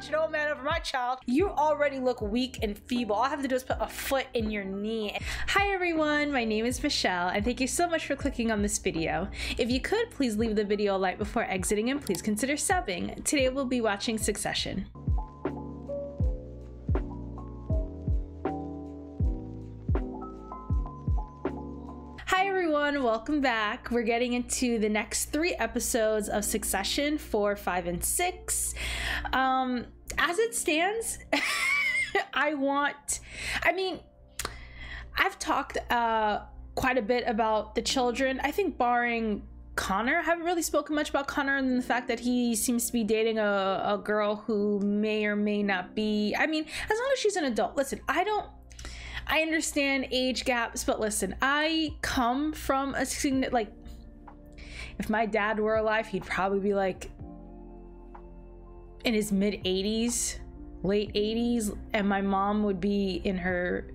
watch an old man over my child. You already look weak and feeble. All I have to do is put a foot in your knee. Hi everyone, my name is Michelle, and thank you so much for clicking on this video. If you could, please leave the video a like before exiting, and please consider subbing. Today we'll be watching Succession. Hi everyone, welcome back. We're getting into the next 3 episodes of Succession, 4, 5, and 6. As it stands, I've talked quite a bit about the children. I think barring Connor, I haven't really spoken much about Connor and the fact that he seems to be dating a girl who may or may not be, as long as she's an adult. Listen, I understand age gaps, but listen, I come from a, like, if my dad were alive, he'd probably be like in his mid 80s, late 80s, and my mom would be in her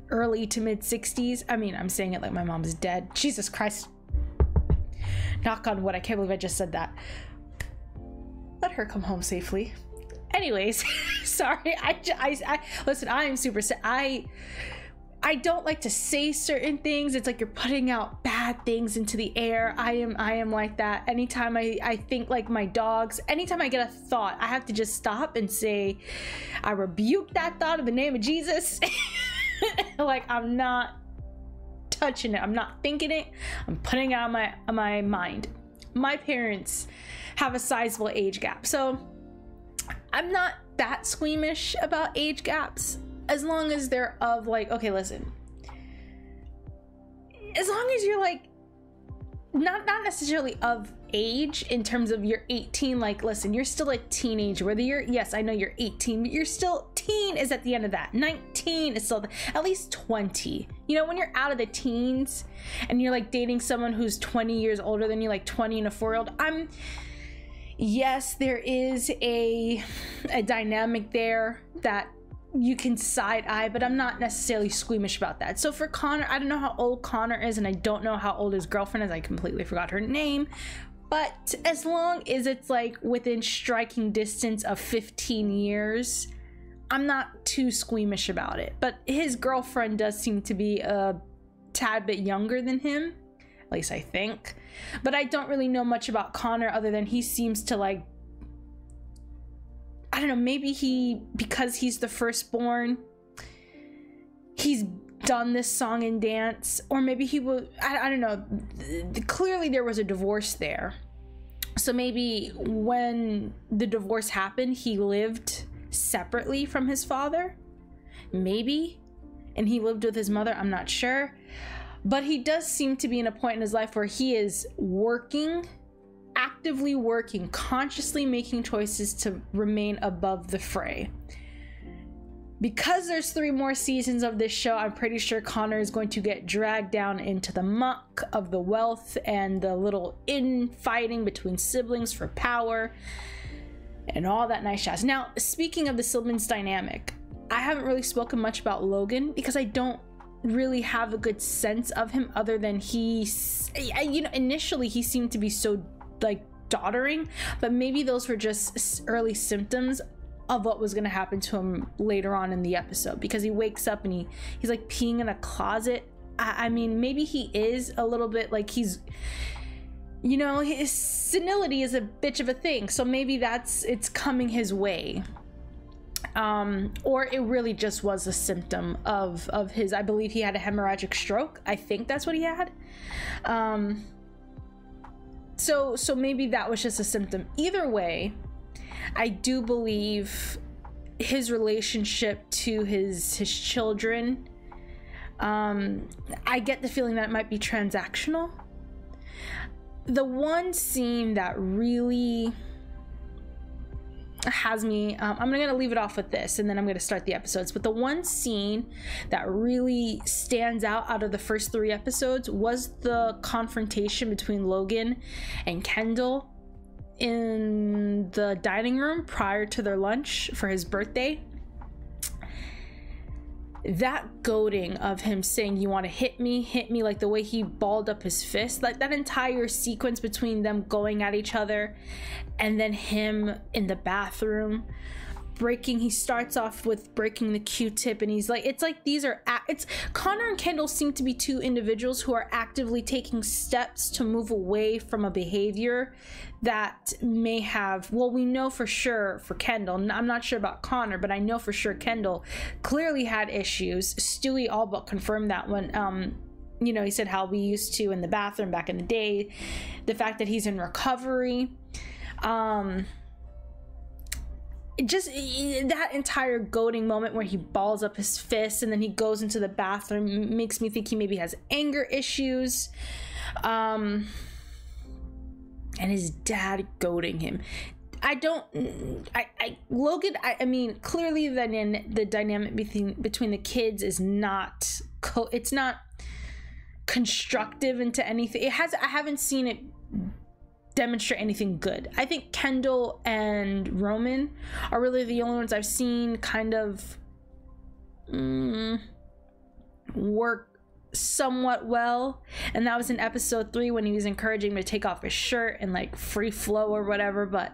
early to mid 60s. I'm saying it like my mom's dead. Jesus Christ. Knock on wood. I can't believe I just said that. Let her come home safely. Anyways, sorry. Listen, I am super sad. I don't like to say certain things. It's like you're putting out bad things into the air. I am like that. Anytime I think, like my dogs, anytime I get a thought, I have to just stop and say, I rebuke that thought in the name of Jesus. Like, I'm not touching it. I'm not thinking it. I'm putting it out of my mind. My parents have a sizable age gap, so I'm not that squeamish about age gaps, as long as they're of, like, okay, listen, as long as you're like not necessarily of age in terms of you're 18, like, listen, you're still a teenager, whether you're, yes, I know you're 18, but you're still, teen is at the end of that. 19 is still at least 20. You know, when you're out of the teens and you're like dating someone who's 20 years older than you, like 20 and a 4-year-old, yes, there is a dynamic there that you can side eye, but I'm not necessarily squeamish about that. So for Connor, I don't know how old Connor is, and I don't know how old his girlfriend is. I completely forgot her name. But as long as it's like within striking distance of 15 years, I'm not too squeamish about it. But his girlfriend does seem to be a tad bit younger than him, at least I think. But I don't really know much about Connor other than he seems to, like, I don't know, maybe because he's the firstborn, he's done this song and dance, or maybe he will, I don't know. Clearly there was a divorce there. So maybe when the divorce happened, he lived separately from his father, maybe, and he lived with his mother. I'm not sure. But he does seem to be in a point in his life where he is working, actively working, consciously making choices to remain above the fray. Because there's 3 more seasons of this show, I'm pretty sure Connor is going to get dragged down into the muck of the wealth and the little infighting between siblings for power and all that nice jazz. Now, speaking of the siblings dynamic, I haven't really spoken much about Logan because I don't really have a good sense of him, other than initially he seemed to be so, like, doddering, but maybe those were just early symptoms of what was going to happen to him later on in the episode, because he wakes up and he's like peeing in a closet. Maybe he is a little bit like, he's, you know, his senility is a bitch of a thing, so maybe it's coming his way. Or it really just was a symptom of his, I believe he had a hemorrhagic stroke. I think that's what he had. So maybe that was just a symptom. Either way, I do believe his relationship to his children, I get the feeling that it might be transactional. The one scene that really has me, I'm gonna leave it off with this and then I'm gonna start the episodes, but the one scene that really stands out of the first 3 episodes was the confrontation between Logan and Kendall in the dining room prior to their lunch for his birthday. that goading of him saying, you want to hit me, like the way he balled up his fist, like that entire sequence between them going at each other and then him in the bathroom breaking, he starts off with breaking the Q-tip, and he's like, it's like these are, it's Connor and Kendall seem to be two individuals who are actively taking steps to move away from a behavior that may have, well, we know for sure for Kendall, I'm not sure about Connor, but I know for sure Kendall clearly had issues. Stewie all but confirmed that when you know, he said how we used to in the bathroom back in the day, the fact that he's in recovery, just that entire goading moment where he balls up his fist and then he goes into the bathroom makes me think he maybe has anger issues, and his dad goading him. Logan, I mean, clearly the dynamic between the kids is not it's not constructive into anything. I haven't seen it demonstrate anything good. I think Kendall and Roman are really the only ones I've seen kind of work somewhat well, and that was in episode 3 when he was encouraging him to take off his shirt and like free flow or whatever. But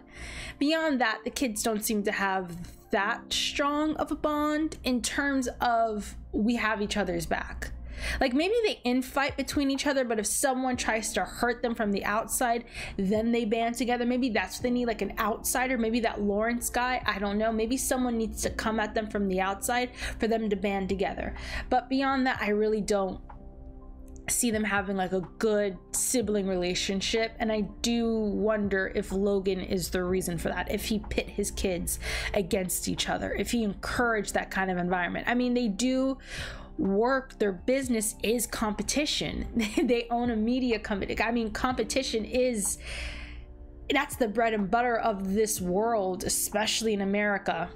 beyond that, the kids don't seem to have that strong of a bond in terms of we have each other's back. Like maybe they infight between each other, but if someone tries to hurt them from the outside, then they band together. Maybe that's what they need, like an outsider. Maybe that Lawrence guy, I don't know. Maybe someone needs to come at them from the outside for them to band together. But beyond that, I really don't see them having like a good sibling relationship. And I do wonder if Logan is the reason for that, if he pit his kids against each other, if he encouraged that kind of environment. I mean, they do work, their business is competition. They own a media company. I mean, competition is, that's the bread and butter of this world, especially in America.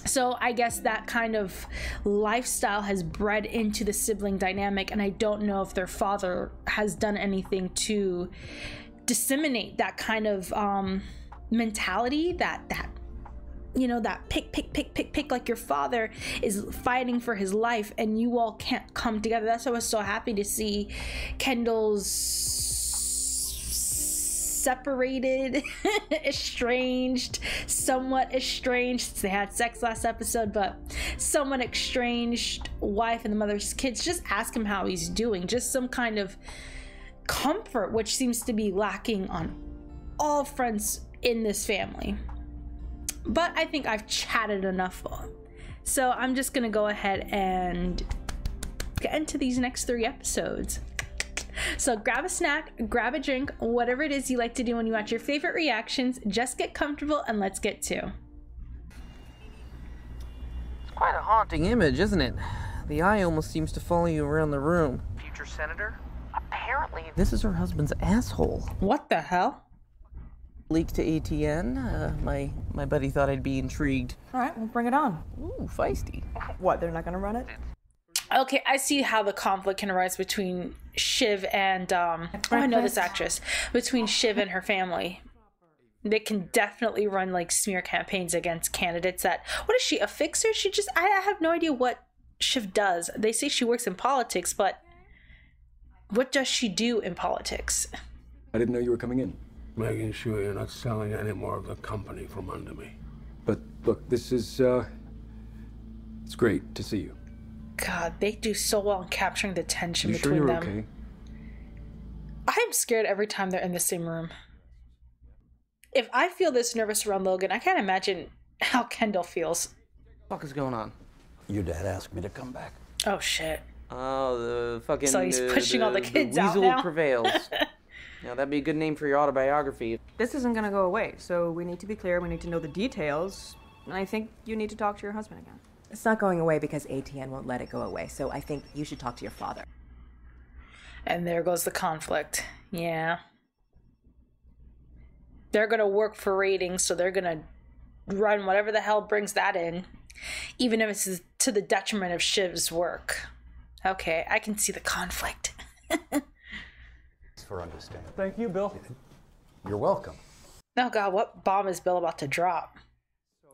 So I guess that kind of lifestyle has bred into the sibling dynamic, and I don't know if their father has done anything to disseminate that kind of mentality, that you know, that pick, like your father is fighting for his life and you all can't come together. That's why I was so happy to see Kendall's separated, somewhat estranged, since they had sex last episode, but somewhat estranged wife and the mother's kids. Just ask him how he's doing, just some kind of comfort, which seems to be lacking on all fronts in this family. But I think I've chatted enough, so I'm just gonna go ahead and get into these next 3 episodes. So grab a snack, grab a drink, whatever it is you like to do when you watch your favorite reactions. Just get comfortable and let's get to. It's quite a haunting image, isn't it? The eye almost seems to follow you around the room. Future senator? Apparently this is her husband's asshole. What the hell? Leaked to ATN. My buddy thought I'd be intrigued. All right, we'll bring it on. Ooh, feisty. What, they're not gonna run it? Okay, I see how the conflict can arise between Shiv and oh, I know this actress, between Shiv and her family. They can definitely run like smear campaigns against candidates that, what is she, a fixer? She just, I have no idea what Shiv does. They say she works in politics, but what does she do in politics? I didn't know you were coming in. Making sure you're not selling any more of the company from under me. But look, this is, it's great to see you. God, they do so well in capturing the tension between sure you're them. Okay? I'm scared every time they're in the same room. If I feel this nervous around Logan, I can't imagine how Kendall feels. What the fuck is going on? your dad asked me to come back. Oh shit. Oh, the fucking... So he's pushing all the kids out weasel now? prevails. Now, that'd be a good name for your autobiography. This isn't gonna go away, so we need to be clear, we need to know the details, and I think you need to talk to your husband again. It's not going away because ATN won't let it go away, so I think you should talk to your father. And there goes the conflict. Yeah. They're gonna work for ratings, so they're gonna run whatever the hell brings that in, even if it's to the detriment of Shiv's work. Okay, I can see the conflict. For understanding. Thank you, Bill. You're welcome. Oh god, what bomb is Bill about to drop?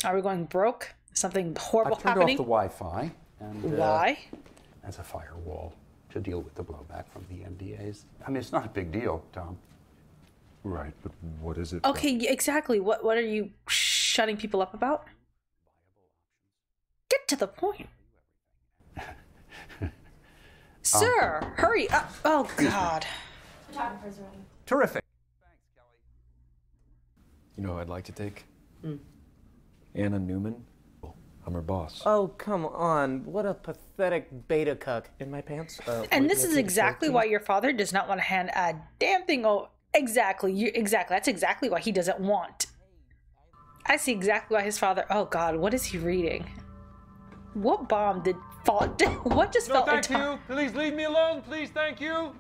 Are we going broke? Something horrible I turned happening? off the Wi-Fi. And, Why? as a firewall to deal with the blowback from the MDAs. I mean, it's not a big deal, Tom. Right, but what is it? Okay, exactly. What are you shutting people up about? Get to the point. Sir, hurry up. Oh, God. Terrific. You know who I'd like to take? Anna Newman. I'm her boss. Oh, come on. What a pathetic beta cuck. In my pants? And this is exactly why your father does not want to hand a damn thing over. Exactly. Exactly. That's exactly why he doesn't want. I see exactly why his father... Oh, God. What is he reading? What bomb did fall... What just fell Thank into... you. Please leave me alone. Please, thank you.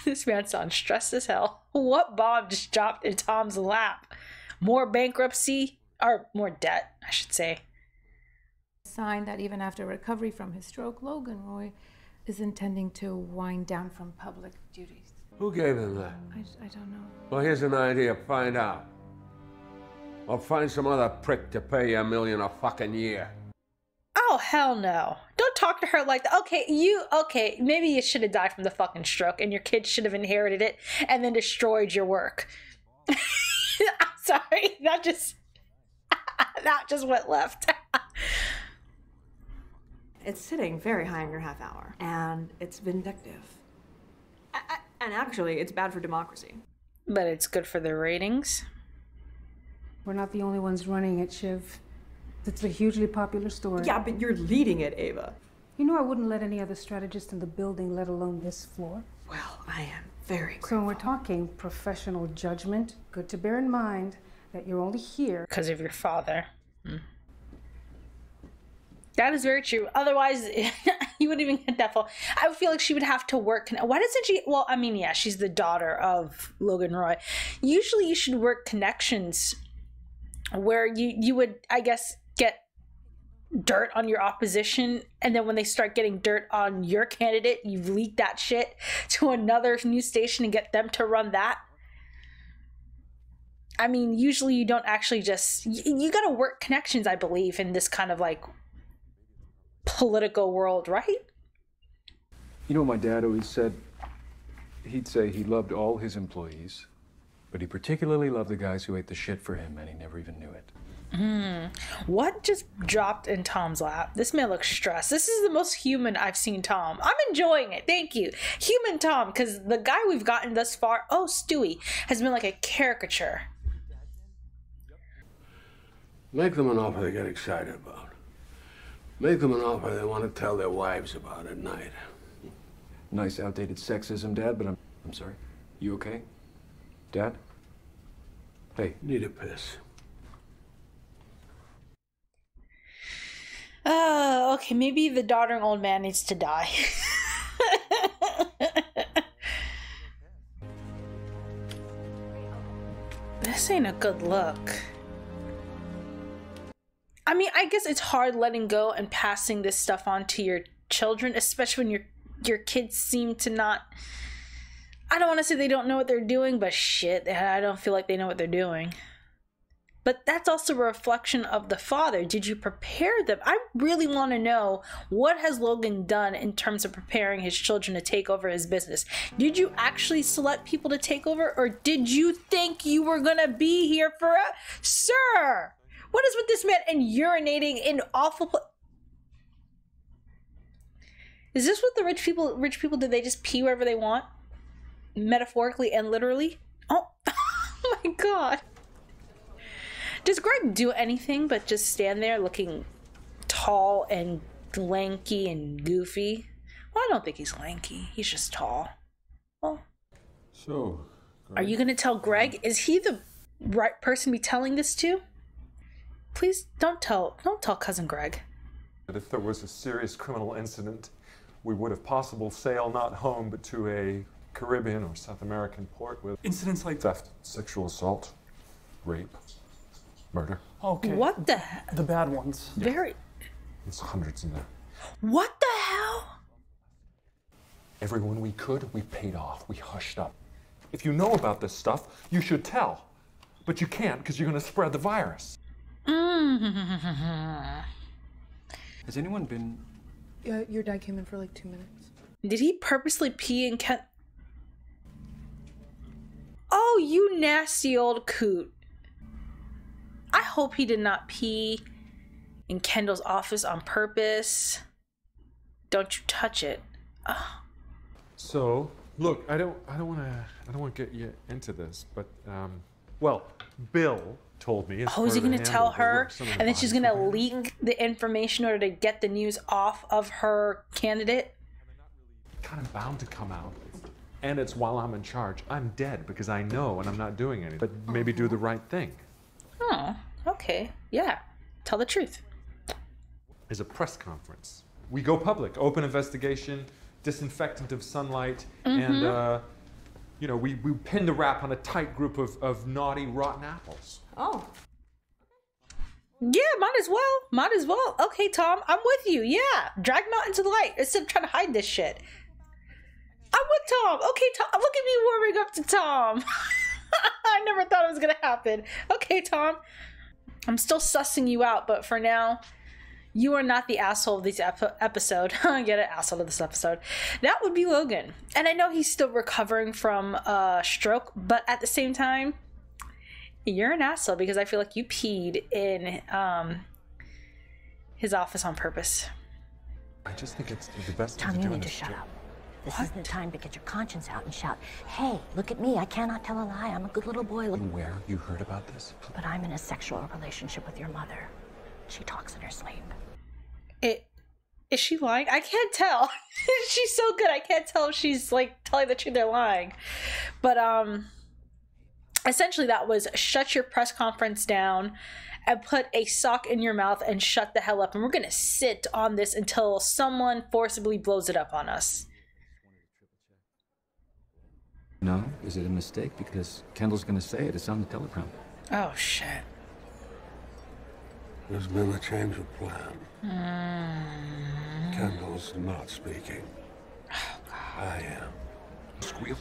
This man sounds stressed as hell. What bomb just dropped in Tom's lap? More bankruptcy? Or more debt, I should say. Sign that even after recovery from his stroke, Logan Roy is intending to wind down from public duties. Who gave him that? I don't know. Well, here's an idea. Find out. Or find some other prick to pay you $1 million a fucking year. Oh, hell no. Don't talk to her like that. Okay, maybe you should have died from the fucking stroke and your kids should have inherited it and then destroyed your work. I'm sorry, that just went left. It's sitting very high in your half hour, and it's vindictive. And actually, it's bad for democracy. But it's good for the ratings. We're not the only ones running it, Shiv. It's a hugely popular story. Yeah, but you're leading it, Ava. You know I wouldn't let any other strategist in the building, let alone this floor. Well, I am very grateful. So when we're talking professional judgment, good to bear in mind that you're only here because of your father. That is very true. Otherwise, you wouldn't even get that far. I feel like she would have to work. Why doesn't she? Well, I mean, yeah, she's the daughter of Logan Roy. Usually you should work connections where you would, I guess, get dirt on your opposition. And then when they start getting dirt on your candidate, you leak that shit to another news station and get them to run that. I mean, usually you don't actually just... You gotta work connections, I believe, in this kind of, like, political world, right? You know, my dad always said, he'd say he loved all his employees, but he particularly loved the guys who ate the shit for him, and he never even knew it. What just dropped in Tom's lap? This man looks stressed. This is the most human I've seen Tom. I'm enjoying it. Thank you. Human Tom, because the guy we've gotten thus far, Stewie, has been like a caricature. Make them an offer they get excited about. Make them an offer they want to tell their wives about at night. Nice outdated sexism, Dad, but I'm sorry. You okay? Dad? Hey. Need a piss. Okay, maybe the doddering old man needs to die. This ain't a good look. I mean, I guess it's hard letting go and passing this stuff on to your children, especially when your kids seem to not... I don't want to say they don't know what they're doing, but shit, I don't feel like they know what they're doing. But that's also a reflection of the father. Did you prepare them? I really want to know, what has Logan done in terms of preparing his children to take over his business? Did you actually select people to take over, or did you think you were gonna be here forever? Sir! What is with this man and urinating in awful Is this what the rich people do? They just pee wherever they want? Metaphorically and literally? Oh, oh my god. Does Greg do anything but just stand there looking tall and lanky and goofy? Well, I don't think he's lanky. He's just tall. Well, So, are you gonna tell Greg? Is he the right person to be telling this to? Please don't tell cousin Greg. But if there was a serious criminal incident, we would have possible sail not home but to a Caribbean or South American port with incidents like theft, sexual assault, rape, murder. Okay. What the hell? The bad ones. Very. There's hundreds in there. What the hell? Everyone we could, we paid off. We hushed up. If you know about this stuff, you should tell. But you can't because you're going to spread the virus. Has anyone been... Yeah, your dad came in for like 2 minutes. Did he purposely pee in Oh, you nasty old coot. I hope he did not pee in Kendall's office on purpose. Don't you touch it. Ugh. So, look, I don't want to get you into this, but well, Bill told me. Oh, is he gonna tell her, and then she's gonna leak the information in order to get the news off of her candidate? Kind of bound to come out. And it's while I'm in charge. I'm dead because I know and I'm not doing anything. But maybe do the right thing. Oh, okay. Yeah. Tell the truth. Is a press conference. We go public, open investigation, disinfectant of sunlight, and you know, we pin the rap on a tight group of naughty, rotten apples. Oh. Yeah, might as well. Might as well. Okay, Tom, I'm with you. Yeah. Drag him out into the light instead of trying to hide this shit. I'm with Tom. Okay, Tom. Look at me warming up to Tom. I never thought it was going to happen. Okay, Tom. I'm still sussing you out, but for now, you are not the asshole of this episode. Get it? Asshole of this episode. That would be Logan. And I know he's still recovering from a stroke, but at the same time, you're an asshole because I feel like you peed in his office on purpose. I just think it's the best Tom, thing to you do in need to this shut job. up. This isn't the time to get your conscience out and shout, hey, look at me, I cannot tell a lie, I'm a good little boy. Look. Where you heard about this? But I'm in a sexual relationship with your mother. She talks in her sleep. Is she lying? I can't tell. She's so good. I can't tell if she's like telling the truth or lying. But essentially that was shut your press conference down and put a sock in your mouth and shut the hell up. And we're gonna sit on this until someone forcibly blows it up on us. No? Is it a mistake? Because Kendall's gonna say it. It's on the teleprompter. Oh, shit. There's been a change of plan. Kendall's not speaking. I am. Squeal.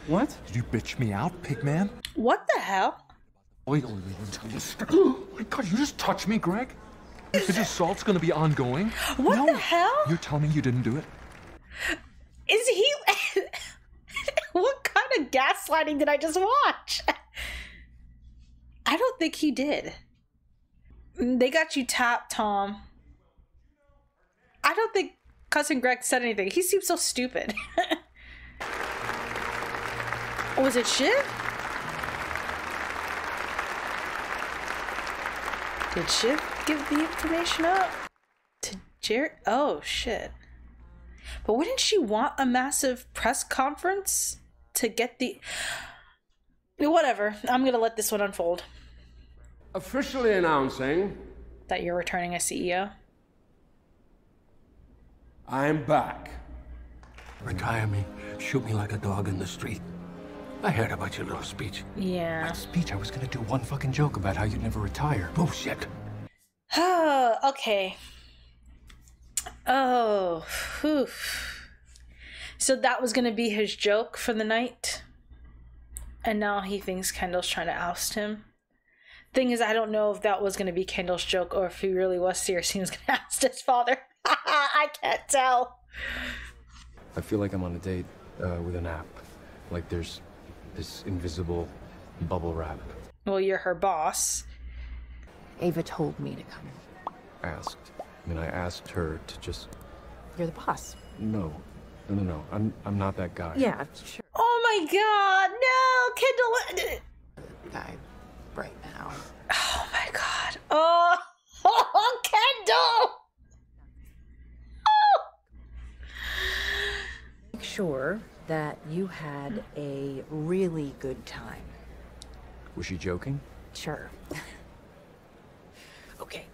What? Did you bitch me out, pigman? What the hell? Oh my god, you just touched me, Greg? Is assault's gonna be ongoing? What the hell? You're telling me you didn't do it? Is he... What kind of gaslighting did I just watch? I don't think he did. They got you tapped, Tom. I don't think Cousin Greg said anything. He seems so stupid. Was it Shiv? Did Shiv give the information up to Jared? Oh, shit. But wouldn't she want a massive press conference to get the... Whatever. I'm going to let this one unfold. Officially announcing... That you're returning as CEO? I'm back. Retire me. Shoot me like a dog in the street. I heard about your little speech. Yeah. What speech? I was gonna do one fucking joke about how you'd never retire. Bullshit. Oh, okay. Oh, whew. So that was gonna be his joke for the night? And now he thinks Kendall's trying to oust him? Thing is, I don't know if that was gonna be Kendall's joke or if he really was serious. He was gonna oust his father. I can't tell. I feel like I'm on a date with an app. Like there's this invisible bubble wrap. Well, you're her boss. Ava told me to come. Asked. I asked her to just... You're the boss. No. I'm not that guy. Yeah, sure. Oh my god, no! Kendall... Guy right now. Oh my god. Oh, Kendall! Make sure that you had a really good time. Was she joking? Sure. Okay.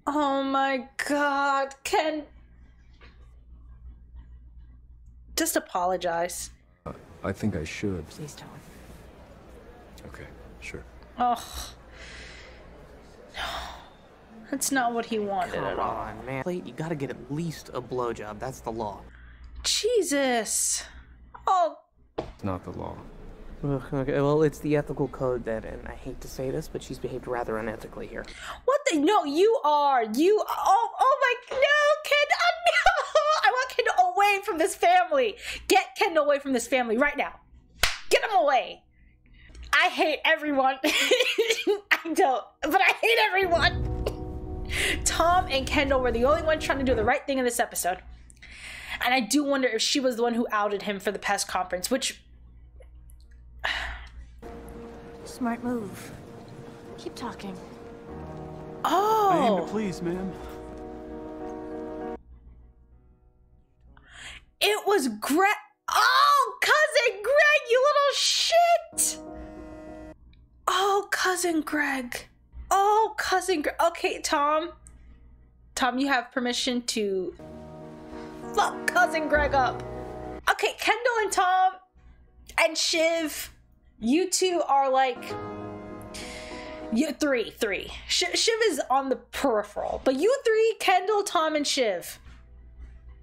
Oh my god, Ken. Just apologize. I think I should. Please don't. Okay, sure. Oh. No. That's not what he wanted at all. Come on, man. You gotta get at least a blowjob. That's the law. Jesus. Oh. It's not the law. Ugh, okay, well, it's the ethical code that, and I hate to say this, but she's behaved rather unethically here. What the? No, you are. Oh my, no, Kendall, no. I want Kendall away from this family. Get Kendall away from this family right now. Get him away. I hate everyone. I don't, but I hate everyone. Tom and Kendall were the only ones trying to do the right thing in this episode. And I do wonder if she was the one who outed him for the press conference, which... Smart move. Keep talking. Oh! I aim to please, ma'am. It was Greg. Oh, cousin Greg, you little shit! Oh, cousin Greg. Oh, cousin Greg. Okay, Tom. Tom, you have permission to fuck cousin Greg up. Okay, Kendall and Tom and Shiv, you two are like... Three. Shiv is on the peripheral, but you three, Kendall, Tom, and Shiv.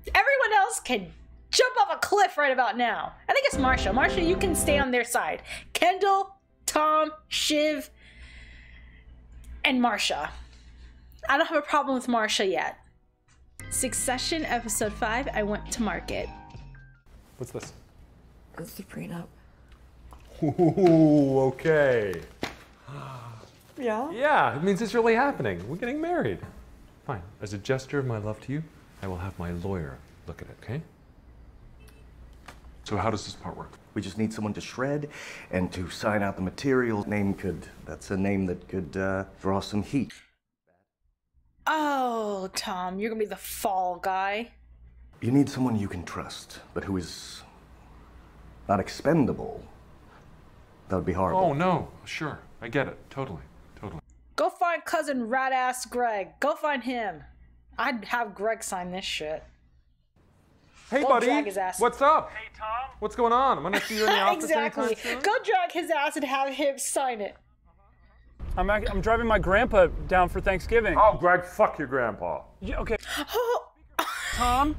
Everyone else can jump off a cliff right about now. I think it's Marsha. Marsha, you can stay on their side. Kendall, Tom, Shiv, and Marsha. I don't have a problem with Marsha yet. Succession, episode 5, I went to market. What's this? It's the prenup. Ooh, okay. Yeah? Yeah, it means it's really happening. We're getting married. Fine. As a gesture of my love to you, I will have my lawyer look at it, okay? So how does this part work? We just need someone to shred and to sign out the material. That's a name that could draw some heat. Oh, Tom, you're gonna be the fall guy. You need someone you can trust, but who is not expendable. That would be horrible. Oh, no. Sure. I get it. Totally. Go find cousin rat-ass Greg. Go find him. I'd have Greg sign this shit. Hey, Go buddy. drag his ass. What's up? Hey, Tom. What's going on? I'm gonna see you in the office Exactly. anytime soon? Go drag his ass and have him sign it. I'm driving my grandpa down for Thanksgiving. Oh, Greg, fuck your grandpa. Yeah, okay. Oh. Tom?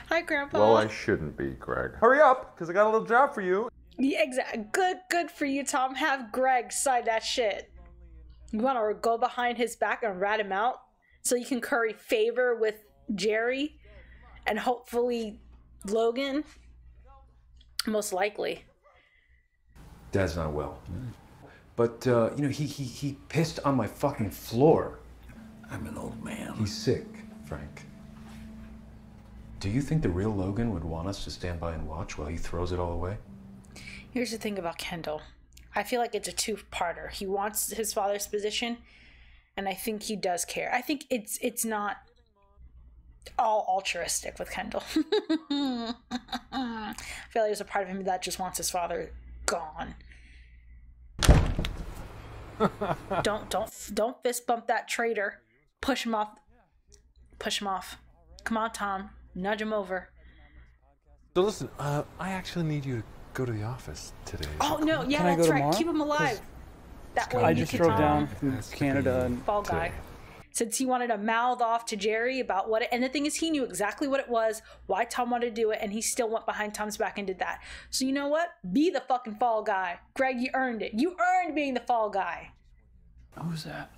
Hi, Grandpa. Well, I shouldn't be, Greg. Hurry up, because I got a little job for you. Yeah, exactly. Good for you, Tom. Have Greg sign that shit. You want to go behind his back and rat him out so you can curry favor with Jerry and hopefully Logan? Most likely. Dad's not well. But, you know, he pissed on my fucking floor. I'm an old man. He's sick, Frank. Do you think the real Logan would want us to stand by and watch while he throws it all away? Here's the thing about Kendall. I feel like it's a two-parter. He wants his father's position, and I think he does care. I think it's not all altruistic with Kendall. I feel like there's a part of him that just wants his father gone. Don't fist bump that traitor. Push him off. Push him off. Come on, Tom. Nudge him over. So listen, I actually need you to go to the office today. Oh no, yeah, Can I that's go right. tomorrow? Keep him alive. That way I you just can drove down from Canada and fall guy. Since he wanted to mouth off to Jerry about what it, and the thing is, he knew exactly what it was, why Tom wanted to do it, and he still went behind Tom's back and did that. So you know what? Be the fucking fall guy. Greg, you earned it. You earned being the fall guy. Who's that?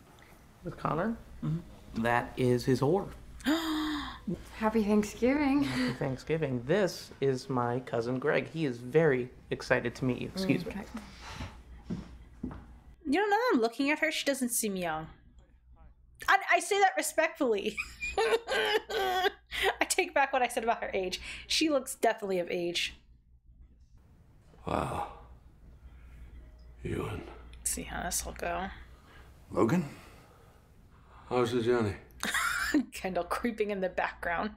With Connor? Mm-hmm. That is his whore. Happy Thanksgiving. Happy Thanksgiving. This is my cousin Greg. He is very excited to meet you. Excuse me. You know, now that I'm looking at her, she doesn't seem young. I say that respectfully. I take back what I said about her age. She looks definitely of age. Wow. Ewan. Let's see how this will go. Logan? How's the journey? Kendall creeping in the background.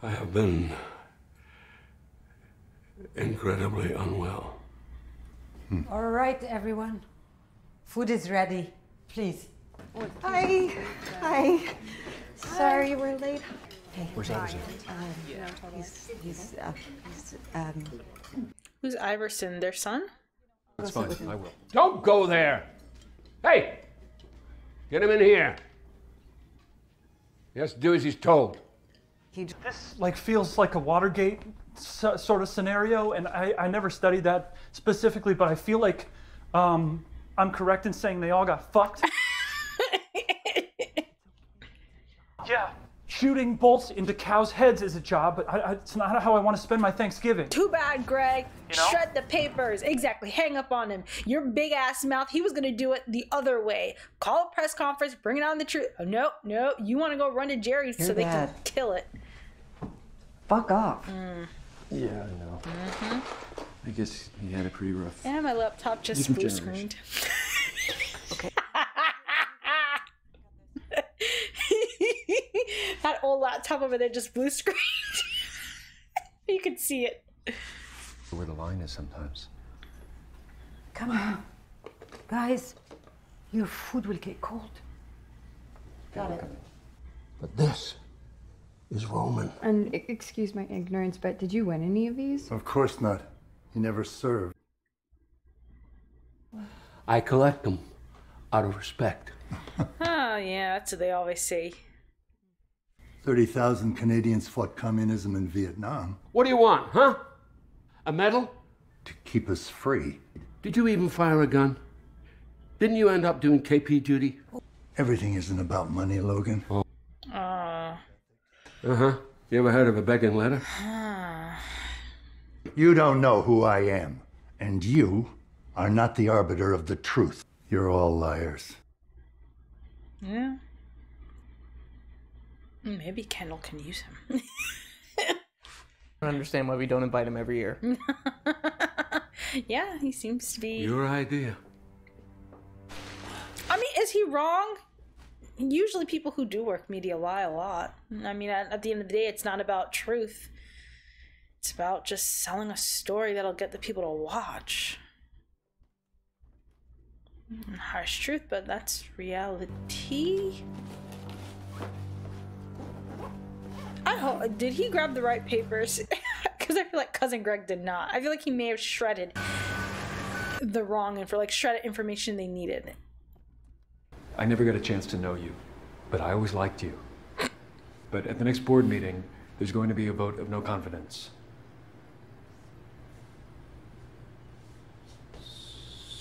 I have been incredibly unwell. All right, everyone. Food is ready. Please. Hi. Hi. Sorry we're late. Hey, where's Iverson? Who's Iverson? Their son? That's fine. I will. Don't go there. Hey, get him in here. He has to do as he's told. This feels like a Watergate sort of scenario, and I never studied that specifically, but I feel like I'm correct in saying they all got fucked. Yeah, shooting bolts into cows' heads is a job, but it's not how I want to spend my Thanksgiving. Too bad, Greg. You know? Shred the papers. Exactly. Hang up on him. Your big ass mouth. He was going to do it the other way. Call a press conference. Bring it on the truth. Oh, no. You want to go run to Jerry's so they can kill it. Fuck off. Yeah, I know. I guess he had a pretty rough. And my laptop just blue screened. Okay. That old laptop over there just blue screened. You can see it. Where the line is sometimes. Come on. Guys, your food will get cold. Got it. But this is Roman. And excuse my ignorance, but did you win any of these? Of course not. He never served. I collect them out of respect. Oh, yeah, that's what they always say. 30,000 Canadians fought communism in Vietnam. What do you want, huh? A medal? To keep us free. Did you even fire a gun? Didn't you end up doing KP duty? Everything isn't about money, Logan. Oh. Uh-huh. You ever heard of a begging letter? You don't know who I am, and you are not the arbiter of the truth. You're all liars. Yeah. Maybe Kendall can use him. I don't understand why we don't invite him every year. Yeah, he seems to be... Your idea. I mean, is he wrong? Usually people who do work media lie a lot. I mean, at the end of the day, it's not about truth. It's about just selling a story that'll get the people to watch. Harsh truth, but that's reality. I hope... Did he grab the right papers? Because I feel like Cousin Greg did not. I feel like he may have shredded the wrong info, like shredded information they needed. I never got a chance to know you, but I always liked you. But at the next board meeting, there's going to be a vote of no confidence.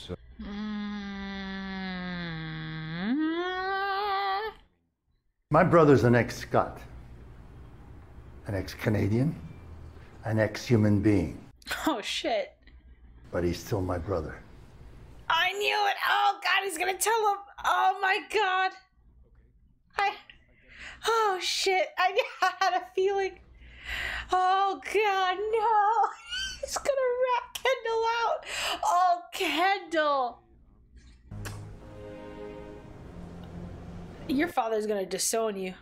So... My brother's an ex-Scot, an ex-Canadian, an ex-human being, Oh, shit. but he's still my brother. I knew it. Oh, God, he's gonna tell him. Oh, my God. Oh, shit. I had a feeling. Oh, God, no. He's gonna rat Kendall out. Oh, Kendall. Your father's gonna disown you.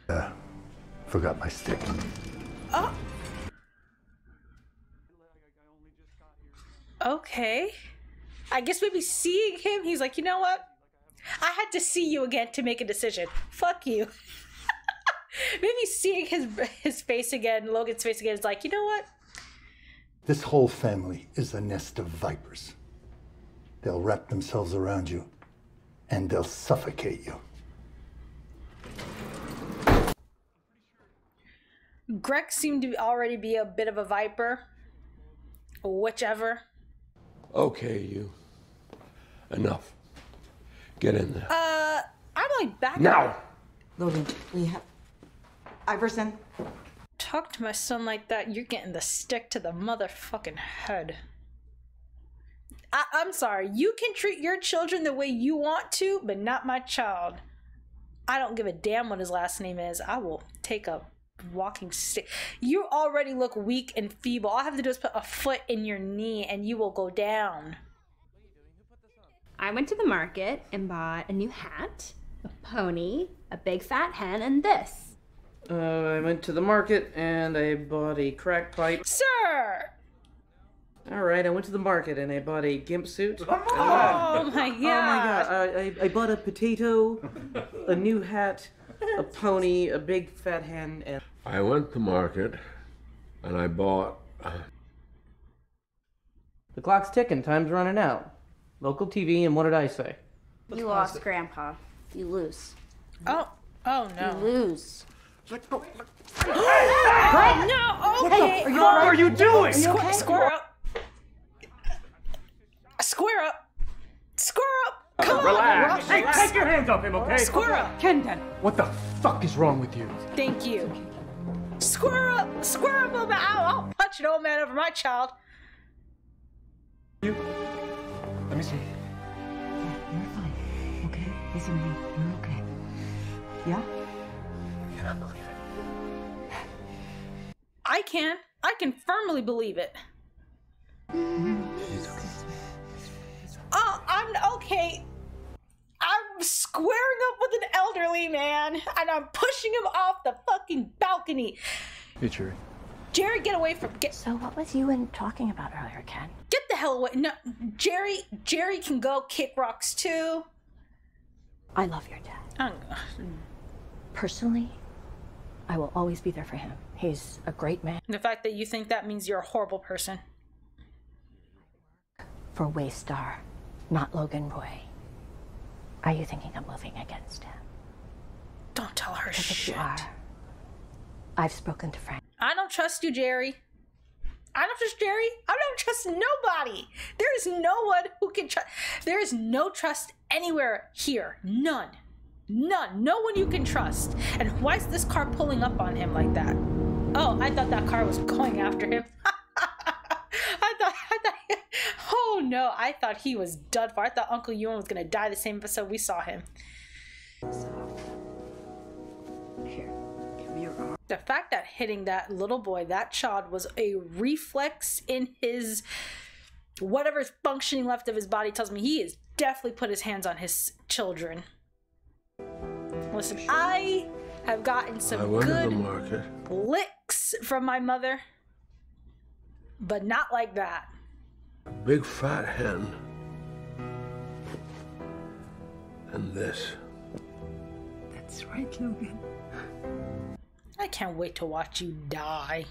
Forgot my stick. Oh. Okay. I guess maybe seeing him, he's like, you know what? I had to see you again to make a decision. Fuck you. Maybe seeing his face again, Logan's face again, is like, you know what? This whole family is a nest of vipers. They'll wrap themselves around you, and they'll suffocate you. Greg seemed to already be a bit of a viper. Whichever. Okay, you. Enough. Get in there. I'm like back. Now! Logan, we have... Iverson. Talk to my son like that, you're getting the stick to the motherfucking head. I'm sorry. You can treat your children the way you want to, but not my child. I don't give a damn what his last name is. I will take a walking stick. You already look weak and feeble. All I have to do is put a foot in your knee and you will go down. I went to the market and bought a new hat, a pony, a big fat hen, and this. I went to the market and I bought a crack pipe. Sir! Alright, I went to the market and I bought a gimp suit. Oh my god! Oh my god, I bought a potato, a new hat, a pony, a big fat hen, and... I went to market and I bought... The clock's ticking, time's running out. Local TV, and what did I say? You lost, Grandpa. You lose. Oh no. You lose. Oh, no, okay. What the fuck are you doing? Square up. Square up. Square up. Come on. Relax. Hey, take your hands off him, okay? Square up. Kendall. What the fuck is wrong with you? Thank you. Square up. Square up, old man. I'll punch an old man over my child. You. Let me see. You're fine. Okay? Listen to me. You're okay. Yeah? I cannot believe it. I can. I can firmly believe it. She's okay. Oh, I'm okay. I'm squaring up with an elderly man, and I'm pushing him off the fucking balcony. Hey, Jerry. Jerry, get away from. So what was you and talking about earlier, Ken? Get the hell away! No, Jerry can go kick rocks too. I love your dad. Personally, I will always be there for him. He's a great man. The fact that you think that means you're a horrible person. For Waystar, not Logan Roy. Are you thinking of moving against him? Don't tell her Because if shit. you are, I've spoken to Frank. I don't trust you, Jerry. I don't trust Jerry. I don't trust nobody. There is no one who can trust. There is no trust anywhere here. None. None. No one you can trust. And why is this car pulling up on him like that? Oh, I thought that car was going after him. I thought, oh no, I thought he was done for. I thought Uncle Ewan was gonna die the same episode we saw him. Here, give me your arm. The fact that hitting that little boy, that child, was a reflex in his whatever's functioning left of his body tells me he has definitely put his hands on his children. Listen, I have gotten some good licks from my mother, but not like that. Big fat hen. And this. That's right, Logan. I can't wait to watch you die.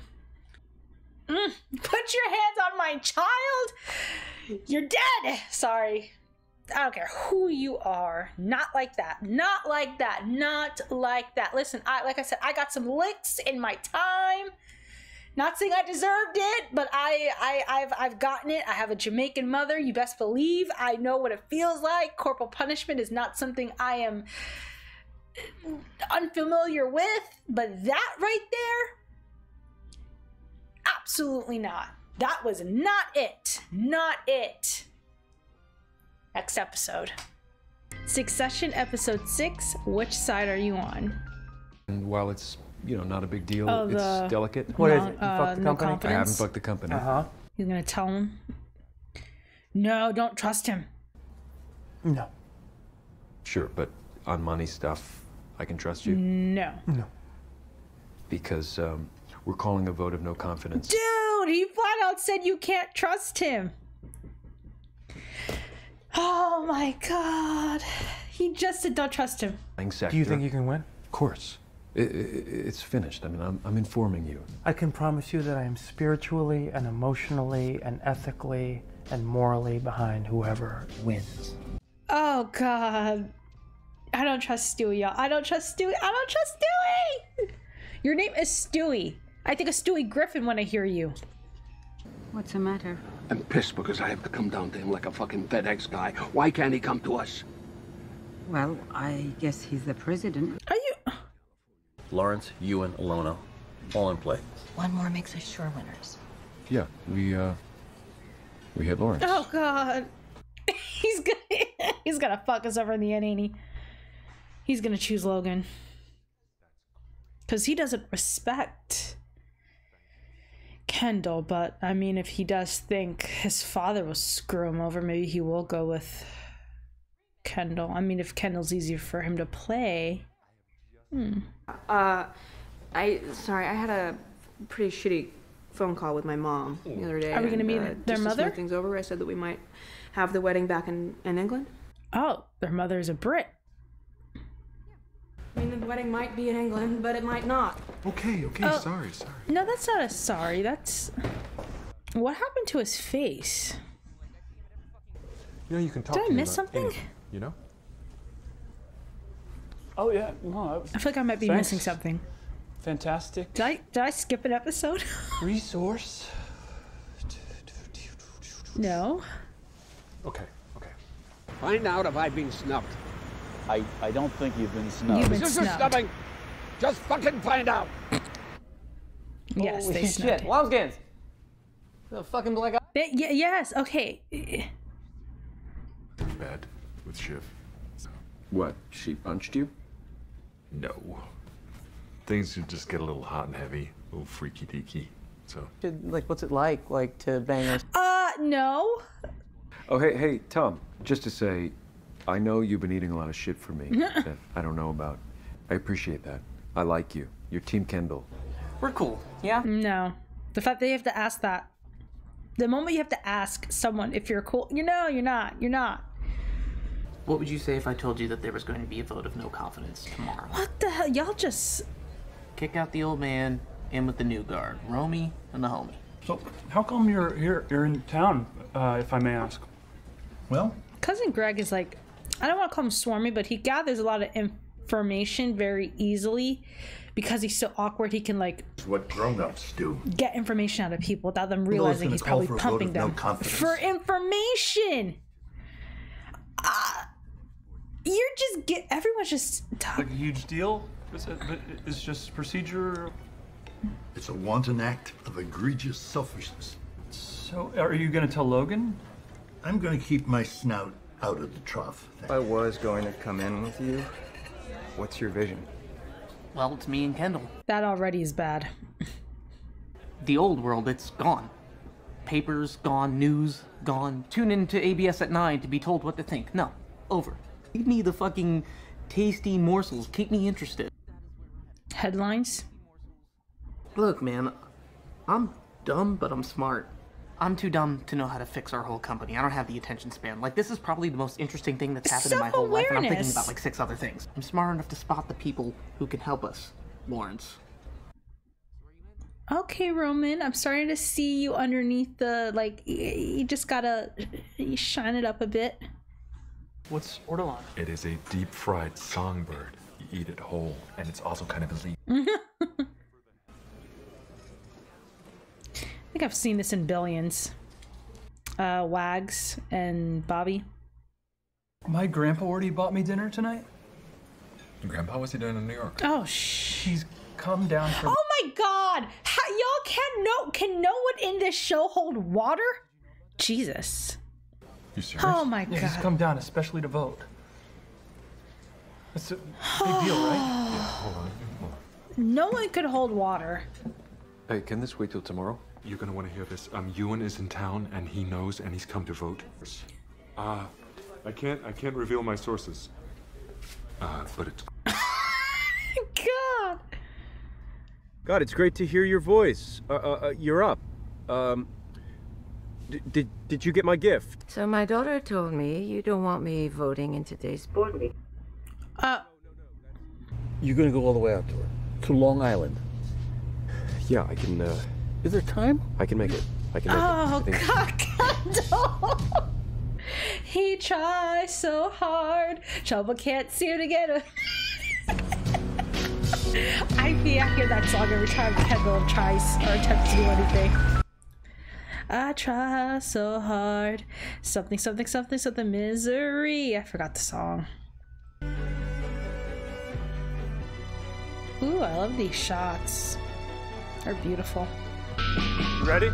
Put your hands on my child! You're dead! Sorry. I don't care who you are. Not like that. Not like that. Not like that. Listen, like I said, I got some licks in my time. Not saying I deserved it, but I've gotten it. I have a Jamaican mother. You best believe I know what it feels like. Corporal punishment is not something I am unfamiliar with, but that right there, absolutely not. That was not it. Not it. Next episode. Succession episode 6. Which side are you on? And while it's, not a big deal, Oh, it's delicate. What is it? You fucked the no company? I haven't confidence? fucked the company. Uh-huh. You're gonna tell him? No, don't trust him. No. Sure, but on money stuff, I can trust you? No. No. Because we're calling a vote of no confidence. Dude, he flat out said you can't trust him. Oh my god. He just said don't trust him. Do you think you can win? Of course. It's finished. I mean, I'm informing you. I can promise you that I am spiritually and emotionally and ethically and morally behind whoever wins. Oh god. I don't trust Stewie, y'all. I don't trust Stewie. I don't trust Stewie! Your name is Stewie. I think of Stewie Griffin when I hear you. What's the matter? I'm pissed because I have to come down to him like a fucking FedEx guy. Why can't he come to us? Well, I guess he's the president. Are you? Lawrence, Ewan, Alona, all in play. One more makes us sure winners. Yeah, we hit Lawrence. Oh god. He's gonna fuck us over in the end, ain't he? He's gonna choose Logan. Because he doesn't respect Kendall, but I mean, if he does think his father will screw him over, maybe he will go with Kendall. I mean, if Kendall's easier for him to play. Sorry, I had a pretty shitty phone call with my mom the other day. Are we gonna meet their just to mother? smooth things over, I said that we might have the wedding back in England. Oh, their mother's a Brit. I mean, the wedding might be in England, but it might not. Okay, Oh. sorry. No, that's not a sorry. That's... What happened to his face? You can talk Did I to me miss about something? anything, Oh, yeah. No, I feel like I might be Thanks. missing something. fantastic. Did I skip an episode? Resource. No. Okay. Find out if I've been snubbed. I don't think you've been snubbed. You've been This is snubbed. snubbing. Just fucking find out. Yes, Holy they shit. snubbed. Lambskins. The fucking black eye. Yes, okay. Bad with Shiv. What? She punched you? No. Things would just get a little hot and heavy, a little freaky deaky. So. Like, what's it like to bang her? No. Oh, hey, Tom. Just to say, I know you've been eating a lot of shit for me that I don't know about. I appreciate that. I like you. You're Team Kendall. We're cool, yeah? No. The fact that you have to ask that. The moment you have to ask someone if you're cool, you're not. What would you say if I told you that there was going to be a vote of no confidence tomorrow? What the hell? Y'all just... Kick out the old man, in with the new guard. Romy and the homie. So, how come you're in town, if I may ask? Well, Cousin Greg is like, I don't want to call him swarmy, but he gathers a lot of information very easily because he's so awkward. He can like it's what grown-ups do. Get information out of people without them Well, I was realizing gonna he's call probably for a vote pumping of no them confidence. for information. You're just everyone's just Like a huge deal? It's just procedure. It's a wanton act of egregious selfishness. So, are you gonna tell Logan? I'm going to keep my snout out of the trough. If I was going to come in with you, what's your vision? Well, it's me and Kendall. That already is bad. The old world, it's gone. Papers gone, news gone. Tune in to ABS at 9 to be told what to think. No, over. Give me the fucking tasty morsels. Keep me interested. Headlines? Look, man, I'm dumb, but I'm smart. I'm too dumb to know how to fix our whole company. I don't have the attention span. Like, this is probably the most interesting thing that's happened in my whole life, and I'm thinking about like 6 other things. I'm smart enough to spot the people who can help us, Lawrence. Okay, Roman, I'm starting to see you underneath the, like, you just gotta shine it up a bit. What's ortolan? It is a deep fried songbird. You eat it whole, and it's also kind of elite. I think I've seen this in Billions. Wags and Bobby. My grandpa already bought me dinner tonight. Grandpa, what's he doing in New York? Oh, He's come down from... Oh my god! Y'all can no one in this show hold water? Jesus. You serious? Oh my god. He's come down especially to vote. It's a big deal, right? Hold on. No one could hold water. Hey, can this wait till tomorrow? You're gonna want to hear this. Ewan is in town, and he knows, and he's come to vote. I can't reveal my sources. But it's... God. God, it's great to hear your voice. You're up. Did you get my gift? So my daughter told me you don't want me voting in today's board meeting. You're gonna go all the way out to her, to Long Island. Yeah, I can, Is there time? I can make it. I can make Oh, it. God, Kendall. He tries so hard. Trouble can't seem to get him. I hear that song every time Kendall tries or attempts to do anything. I try so hard. Something, something, something, something, misery. I forgot the song. Ooh, I love these shots. They're beautiful. You ready?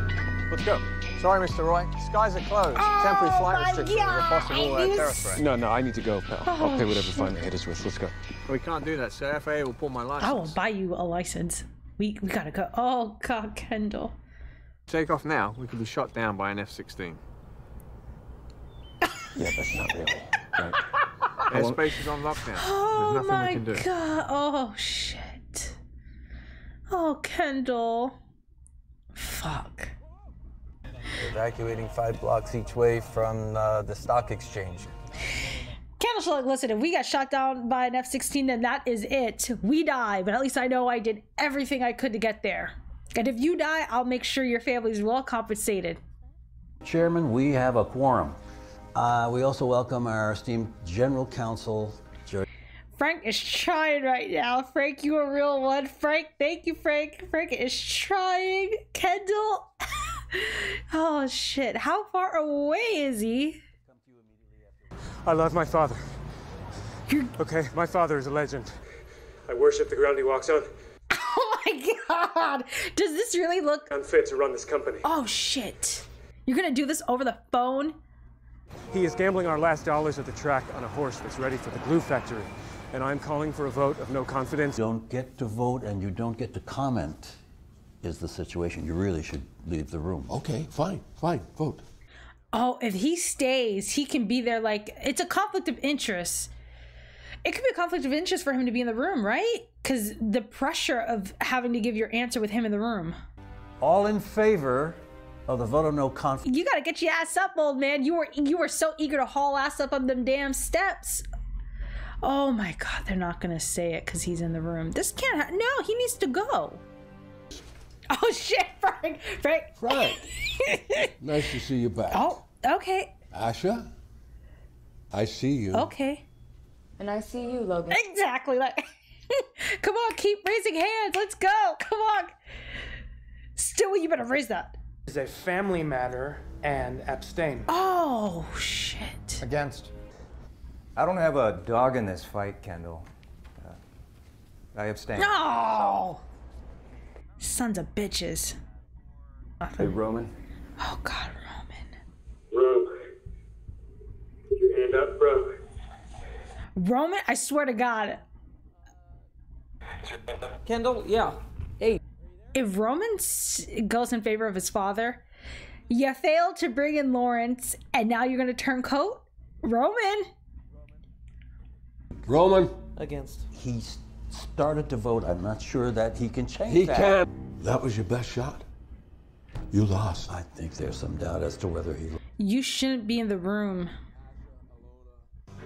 Let's go. Sorry, Mr. Roy. Skies are closed. Temporary flight restrictions are a possible terrorist threat. No, I need to go, pal. I'll pay whatever fine they hit us with. Let's go. We can't do that, sir. FAA will pull my license. I will buy you a license. We gotta go. Oh God, Kendall. Take off now. We could be shot down by an F-16. Yeah, that's not really. Right? Airspace is on lockdown. Oh There's nothing we can do. my God. Oh shit. Oh, Kendall. Fuck. Evacuating 5 blocks each way from the stock exchange. Kendall's like, listen, if we got shot down by an F-16, then that is it. We die, but at least I know I did everything I could to get there. And if you die, I'll make sure your family's well compensated. Chairman, we have a quorum. We also welcome our esteemed General Counsel, Frank is trying right now. Frank, you a real one. Frank, thank you, Frank. Frank is trying. Kendall. Oh, shit. How far away is he? I love my father. Okay, my father is a legend. I worship the ground he walks on. Oh my god! Does this really look unfit to run this company? Oh shit. You're gonna do this over the phone? He is gambling our last dollars at the track on a horse that's ready for the glue factory. And I'm calling for a vote of no confidence. You don't get to vote and you don't get to comment is the situation. You really should leave the room. Okay, fine, vote. Oh, if he stays, he can be there like... It's a conflict of interest. It could be a conflict of interest for him to be in the room, right? Because the pressure of having to give your answer with him in the room. All in favor of the vote of no confidence. You gotta get your ass up, old man. You were so eager to haul ass up on them damn steps. Oh my god, they're not gonna say it because he's in the room. This can't no, he needs to go. Oh shit, Frank. Frank. Nice to see you back. Oh, okay. Asha, I see you. Okay. And I see you, Logan. Exactly. Like, come on, keep raising hands. Let's go. Come on. Stewie, you better raise that. It's a family matter and abstain. Oh, shit. Against. I don't have a dog in this fight, Kendall. I abstain. No! Sons of bitches. Hey, Roman. Oh, God, Roman. Put your hand up, bro. Roman, I swear to God. Kendall, yeah. Hey. If Roman goes in favor of his father, you failed to bring in Lawrence, and now you're going to turn coat? Roman. Against. He started to vote. I'm not sure that he can change He that. can. That was your best shot. You lost. I think there's some doubt as to whether he... You shouldn't be in the room.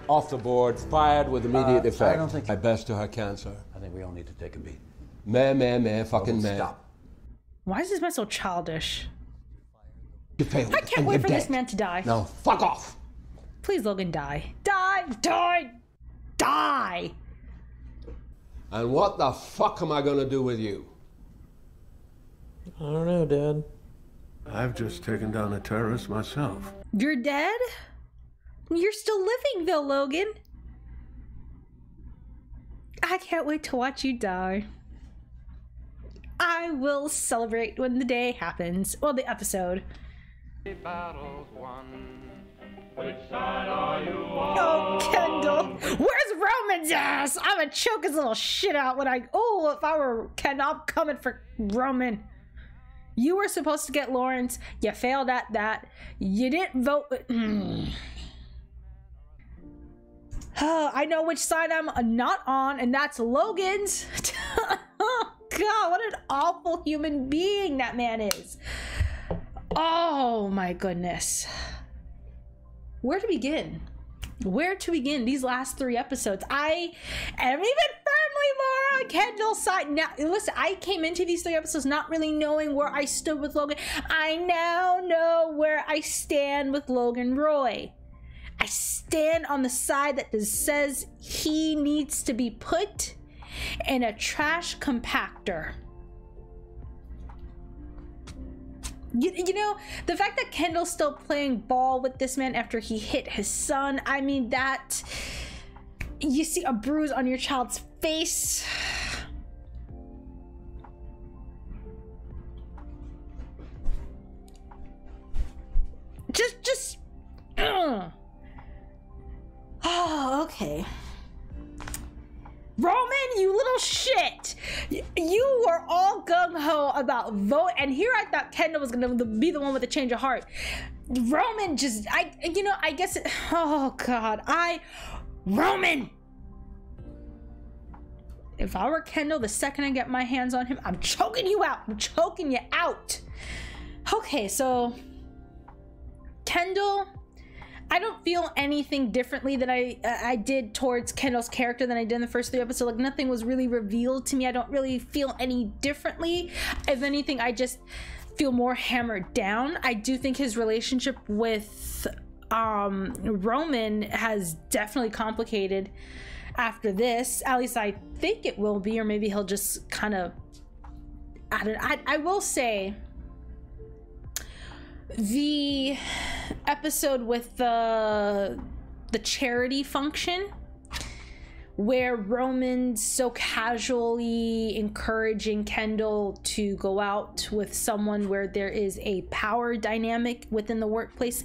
Off the board, fired with immediate effect. I don't think... My best to her cancer. I think we all need to take a beat. Fucking man. Stop. Why is this man so childish? You failed. I can't wait for this man to die. No, fuck off. Please, Logan, die. Die! Die! Die! And what the fuck am I gonna do with you? I don't know, Dad. I've just taken down a terrorist myself. You're dead? You're still living, though, Logan. I can't wait to watch you die. I will celebrate when the day happens. Well, the episode. Oh, Kendall. Where's Roman's ass? I'm gonna choke his little shit out when I... Oh, if I were Kendall, I'm coming for Roman. You were supposed to get Lawrence. You failed at that. You didn't vote... Oh, I know which side I'm not on, and that's Logan's. Oh, God, what an awful human being that man is. Oh, my goodness. Where to begin? Where to begin these last 3 episodes? I am even firmly more on Kendall's side. Now, listen, I came into these 3 episodes not really knowing where I stood with Logan. I now know where I stand with Logan Roy. I stand on the side that says he needs to be put in a trash compactor. You know, the fact that Kendall's still playing ball with this man after he hit his son, I mean, that... You see a bruise on your child's face. Just... Oh, okay. Roman, you little shit! You were all gung-ho about vote, and here I thought Kendall was gonna be the one with a change of heart. Roman just, I guess it, oh God, Roman! If I were Kendall, the second I get my hands on him, I'm choking you out. I'm choking you out. Okay, so Kendall, I don't feel anything differently than I did towards Kendall's character than I did in the first 3 episodes. Like, nothing was really revealed to me. I don't really feel any differently. If anything, I just feel more hammered down. I do think his relationship with Roman has definitely complicated after this. At least I think it will be, or maybe he'll just kind of, I will say the episode with the charity function where Roman's so casually encouraging Kendall to go out with someone where there is a power dynamic within the workplace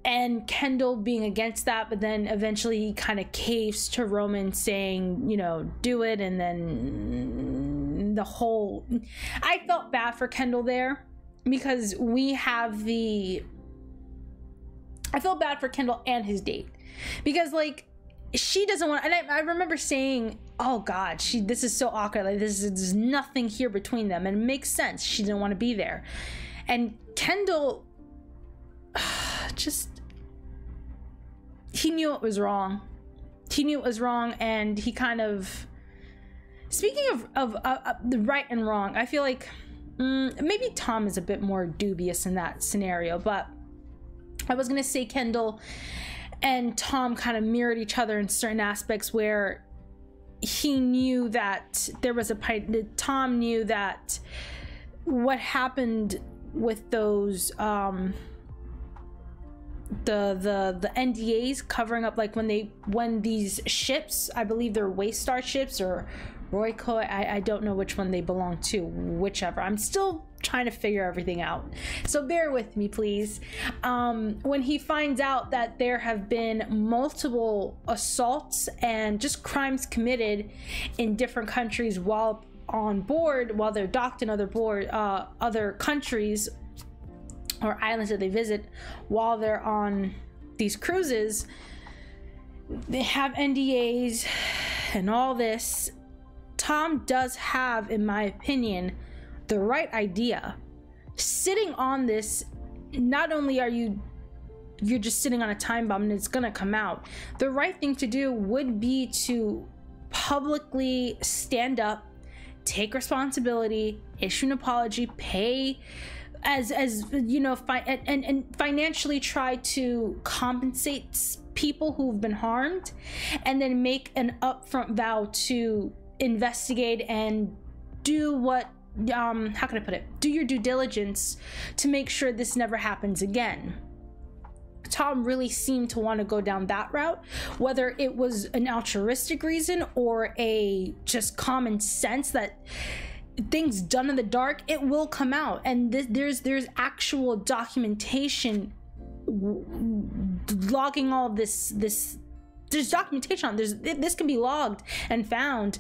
and Kendall being against that, but then eventually he kind of caves to Roman saying, you know, do it. And then the whole, I felt bad for Kendall there because we have I felt bad for Kendall and his date because like she doesn't want, and I remember saying, oh God, this is so awkward. Like there's nothing here between them. And it makes sense. She didn't want to be there. And Kendall just, he knew it was wrong. He knew it was wrong. And he kind of, speaking of the right and wrong, I feel like maybe Tom is a bit more dubious in that scenario, but I was going to say Kendall and Tom kind of mirrored each other in certain aspects where he knew that there was Tom knew that what happened with those the NDAs covering up, like when these ships, I believe they're Waystar ships or Royco, I don't know which one they belong to, whichever. I'm still trying to figure everything out, so bear with me please. When he finds out that there have been multiple assaults and just crimes committed in different countries while on board, while they're docked in other countries or islands that they visit while they're on these cruises, they have NDAs and all this. Tom does have, in my opinion, the right idea. Sitting on this, not only are you're just sitting on a time bomb and it's gonna come out, the right thing to do would be to publicly stand up, take responsibility, issue an apology, pay as you know, and financially try to compensate people who've been harmed, and then make an upfront vow to investigate and do what how can I put it, do your due diligence to make sure this never happens again. Tom really seemed to want to go down that route, whether it was an altruistic reason or a just common sense that things done in the dark, it will come out. And there's actual documentation logging all of this. There's documentation on this can be logged and found.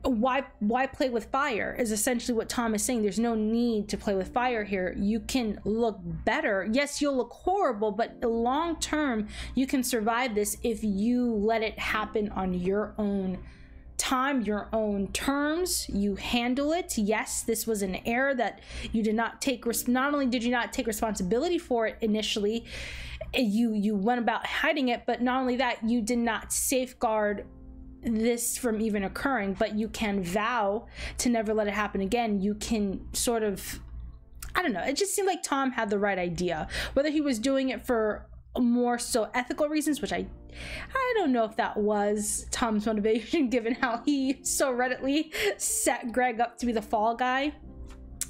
Why play with fire is essentially what Tom is saying. There's no need to play with fire here. You can look better. Yes, you'll look horrible, but long term you can survive this if you let it happen on your own time, your own terms. You handle it. Yes, this was an error that you did not take. Not only did you not take responsibility for it initially, you went about hiding it, but not only that, you did not safeguard this from even occurring, but you can vow to never let it happen again. You can sort of, I don't know, it just seemed like Tom had the right idea. Whether he was doing it for more so ethical reasons, which I don't know if that was Tom's motivation, given how he so readily set Greg up to be the fall guy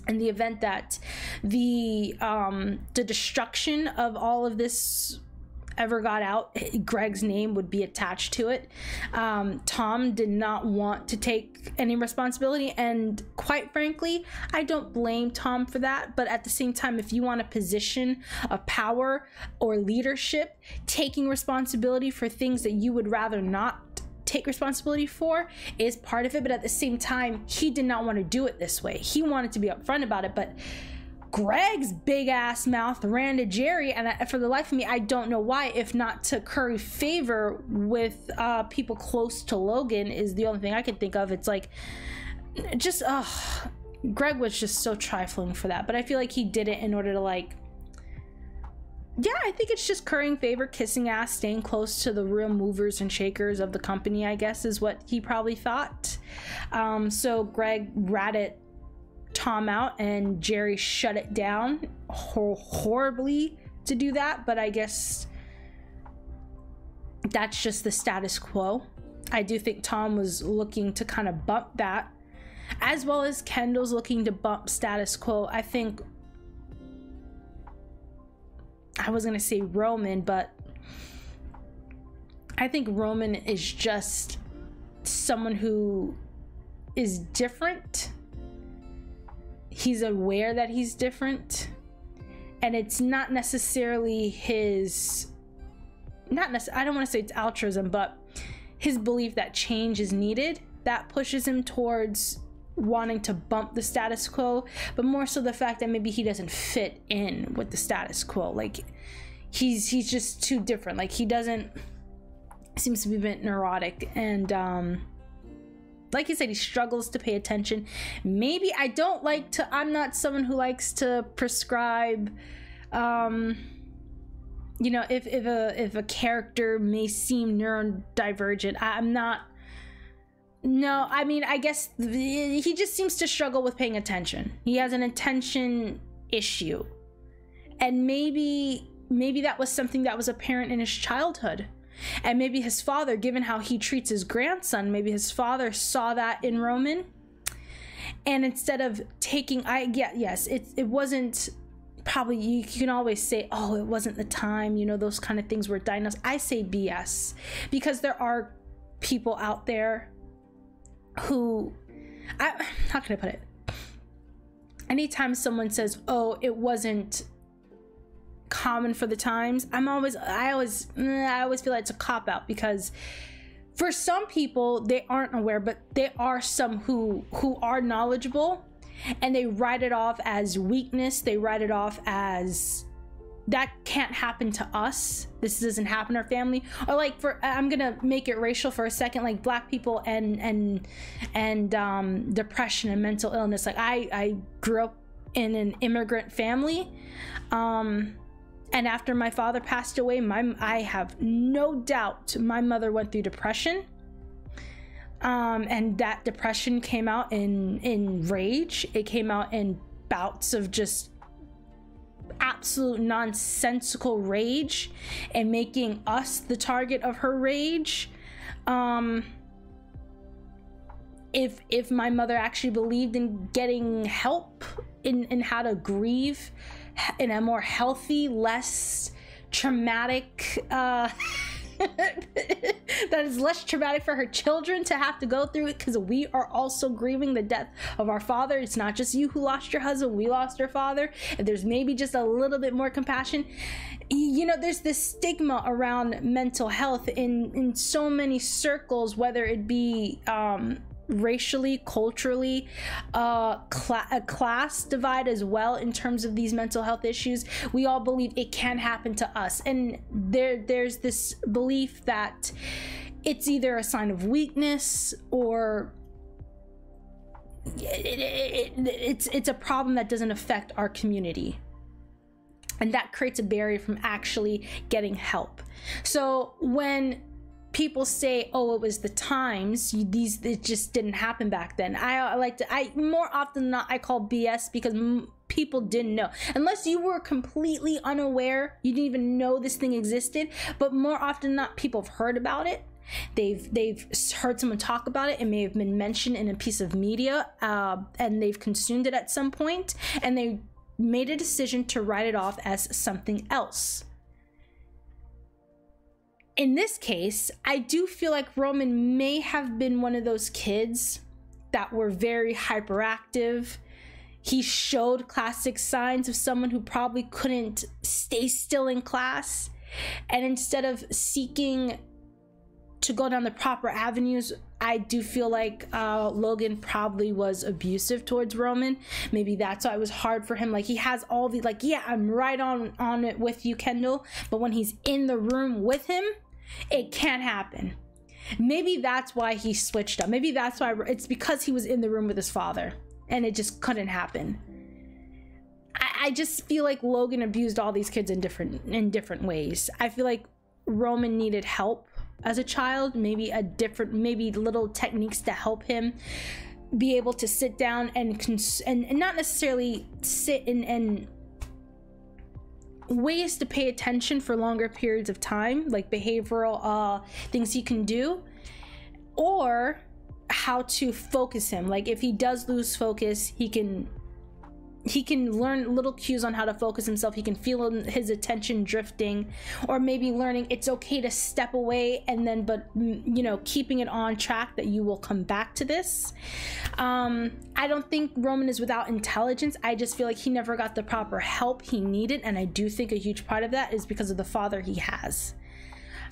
in the event that the destruction of all of this ever got out, Greg's name would be attached to it. Tom did not want to take any responsibility, and quite frankly, I don't blame Tom for that. But at the same time, if you want a position of power or leadership, taking responsibility for things that you would rather not take responsibility for is part of it. But at the same time, he did not want to do it this way. He wanted to be upfront about it, but Greg's big ass mouth ran to Jerry, and for the life of me, I don't know why, if not to curry favor with people close to Logan is the only thing I can think of. It's like, just, Greg was just so trifling for that. But I feel like he did it in order to, like, yeah, I think it's just currying favor, kissing ass, staying close to the real movers and shakers of the company, I guess, is what he probably thought. So Greg ratted Tom out, and Jerry shut it down horribly to do that, but I guess that's just the status quo. I do think Tom was looking to kind of bump that, as well as Kendall's looking to bump status quo. I think, I was gonna say Roman, but I think Roman is just someone who is different. He's aware that he's different, and it's not necessarily his, I don't want to say it's altruism, but his belief that change is needed that pushes him towards wanting to bump the status quo, but more so the fact that maybe he doesn't fit in with the status quo. Like he's just too different. Like he seems to be a bit neurotic, and like you said, he struggles to pay attention. Maybe I'm not someone who likes to prescribe, you know, if a character may seem neurodivergent, I'm not. No, I mean, I guess he just seems to struggle with paying attention. He has an attention issue, and maybe that was something that was apparent in his childhood. And maybe his father, given how he treats his grandson, maybe his father saw that in Roman, and instead of taking, it wasn't, probably, you can always say, oh, it wasn't the time, you know, those kind of things were diagnosed. I say BS, because there are people out there who, how can I put it? Anytime someone says, oh, it wasn't common for the times, I always feel like it's a cop-out, because for some people they aren't aware, but there are some who are knowledgeable, and they write it off as weakness. They write it off as, that can't happen to us, this doesn't happen in our family. Or like, I'm gonna make it racial for a second, like black people and depression and mental illness. Like I grew up in an immigrant family, and after my father passed away, I have no doubt my mother went through depression. And that depression came out in rage. It came out in bouts of just absolute nonsensical rage, and making us the target of her rage. If my mother actually believed in getting help in how to grieve in a more healthy, less traumatic, that is less traumatic for her children to have to go through it, because we are also grieving the death of our father. It's not just you who lost your husband, we lost our father. If there's maybe just a little bit more compassion, you know, there's this stigma around mental health in so many circles, whether it be racially, culturally, a class divide as well. In terms of these mental health issues, we all believe it can happen to us, and there's this belief that it's either a sign of weakness, or it's a problem that doesn't affect our community, and that creates a barrier from actually getting help. So when people say, oh, it was the times, it just didn't happen back then, I more often than not, I call BS, because people didn't know. Unless you were completely unaware, you didn't even know this thing existed. But more often than not, people have heard about it. They've heard someone talk about it. It may have been mentioned in a piece of media, and they've consumed it at some point, and they made a decision to write it off as something else. In this case, I do feel like Roman may have been one of those kids that were very hyperactive. He showed classic signs of someone who probably couldn't stay still in class. And instead of seeking to go down the proper avenues, I do feel like Logan probably was abusive towards Roman. Maybe that's why it was hard for him. Like, he has all the, like, yeah, I'm right on it with you, Kendall. But when he's in the room with him, it can't happen. Maybe that's why he switched up. Maybe that's why it's because he was in the room with his father and it just couldn't happen. I just feel like Logan abused all these kids in different ways. I feel like Roman needed help as a child, maybe little techniques to help him be able to sit down and not necessarily sit and ways to pay attention for longer periods of time, like behavioral things he can do, or how to focus him. Like if he does lose focus, he can learn little cues on how to focus himself. He can feel his attention drifting, or maybe learning it's okay to step away and then, but you know, keeping it on track that you will come back to this. I don't think Roman is without intelligence. I just feel like he never got the proper help he needed, and I do think a huge part of that is because of the father he has.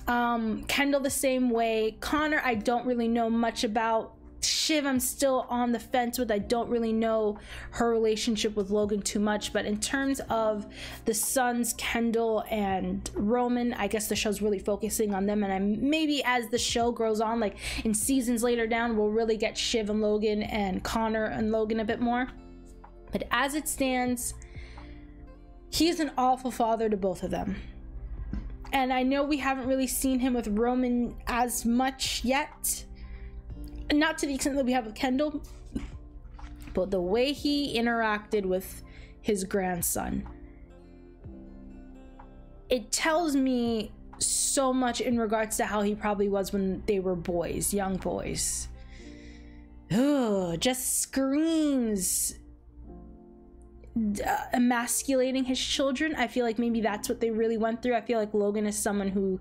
Kendall the same way. Connor, I don't really know much about. Shiv, I'm still on the fence with. I don't really know her relationship with Logan too much, but in terms of the sons, Kendall and Roman, I guess the show's really focusing on them, and maybe as the show grows on, like in seasons later down, we'll really get Shiv and Logan and Connor and Logan a bit more. But as it stands, he's an awful father to both of them. And I know we haven't really seen him with Roman as much yet. Not to the extent that we have with Kendall, but the way he interacted with his grandson, it tells me so much in regards to how he probably was when they were boys, young boys. Ugh, just screams emasculating his children. I feel like maybe that's what they really went through. I feel like Logan is someone who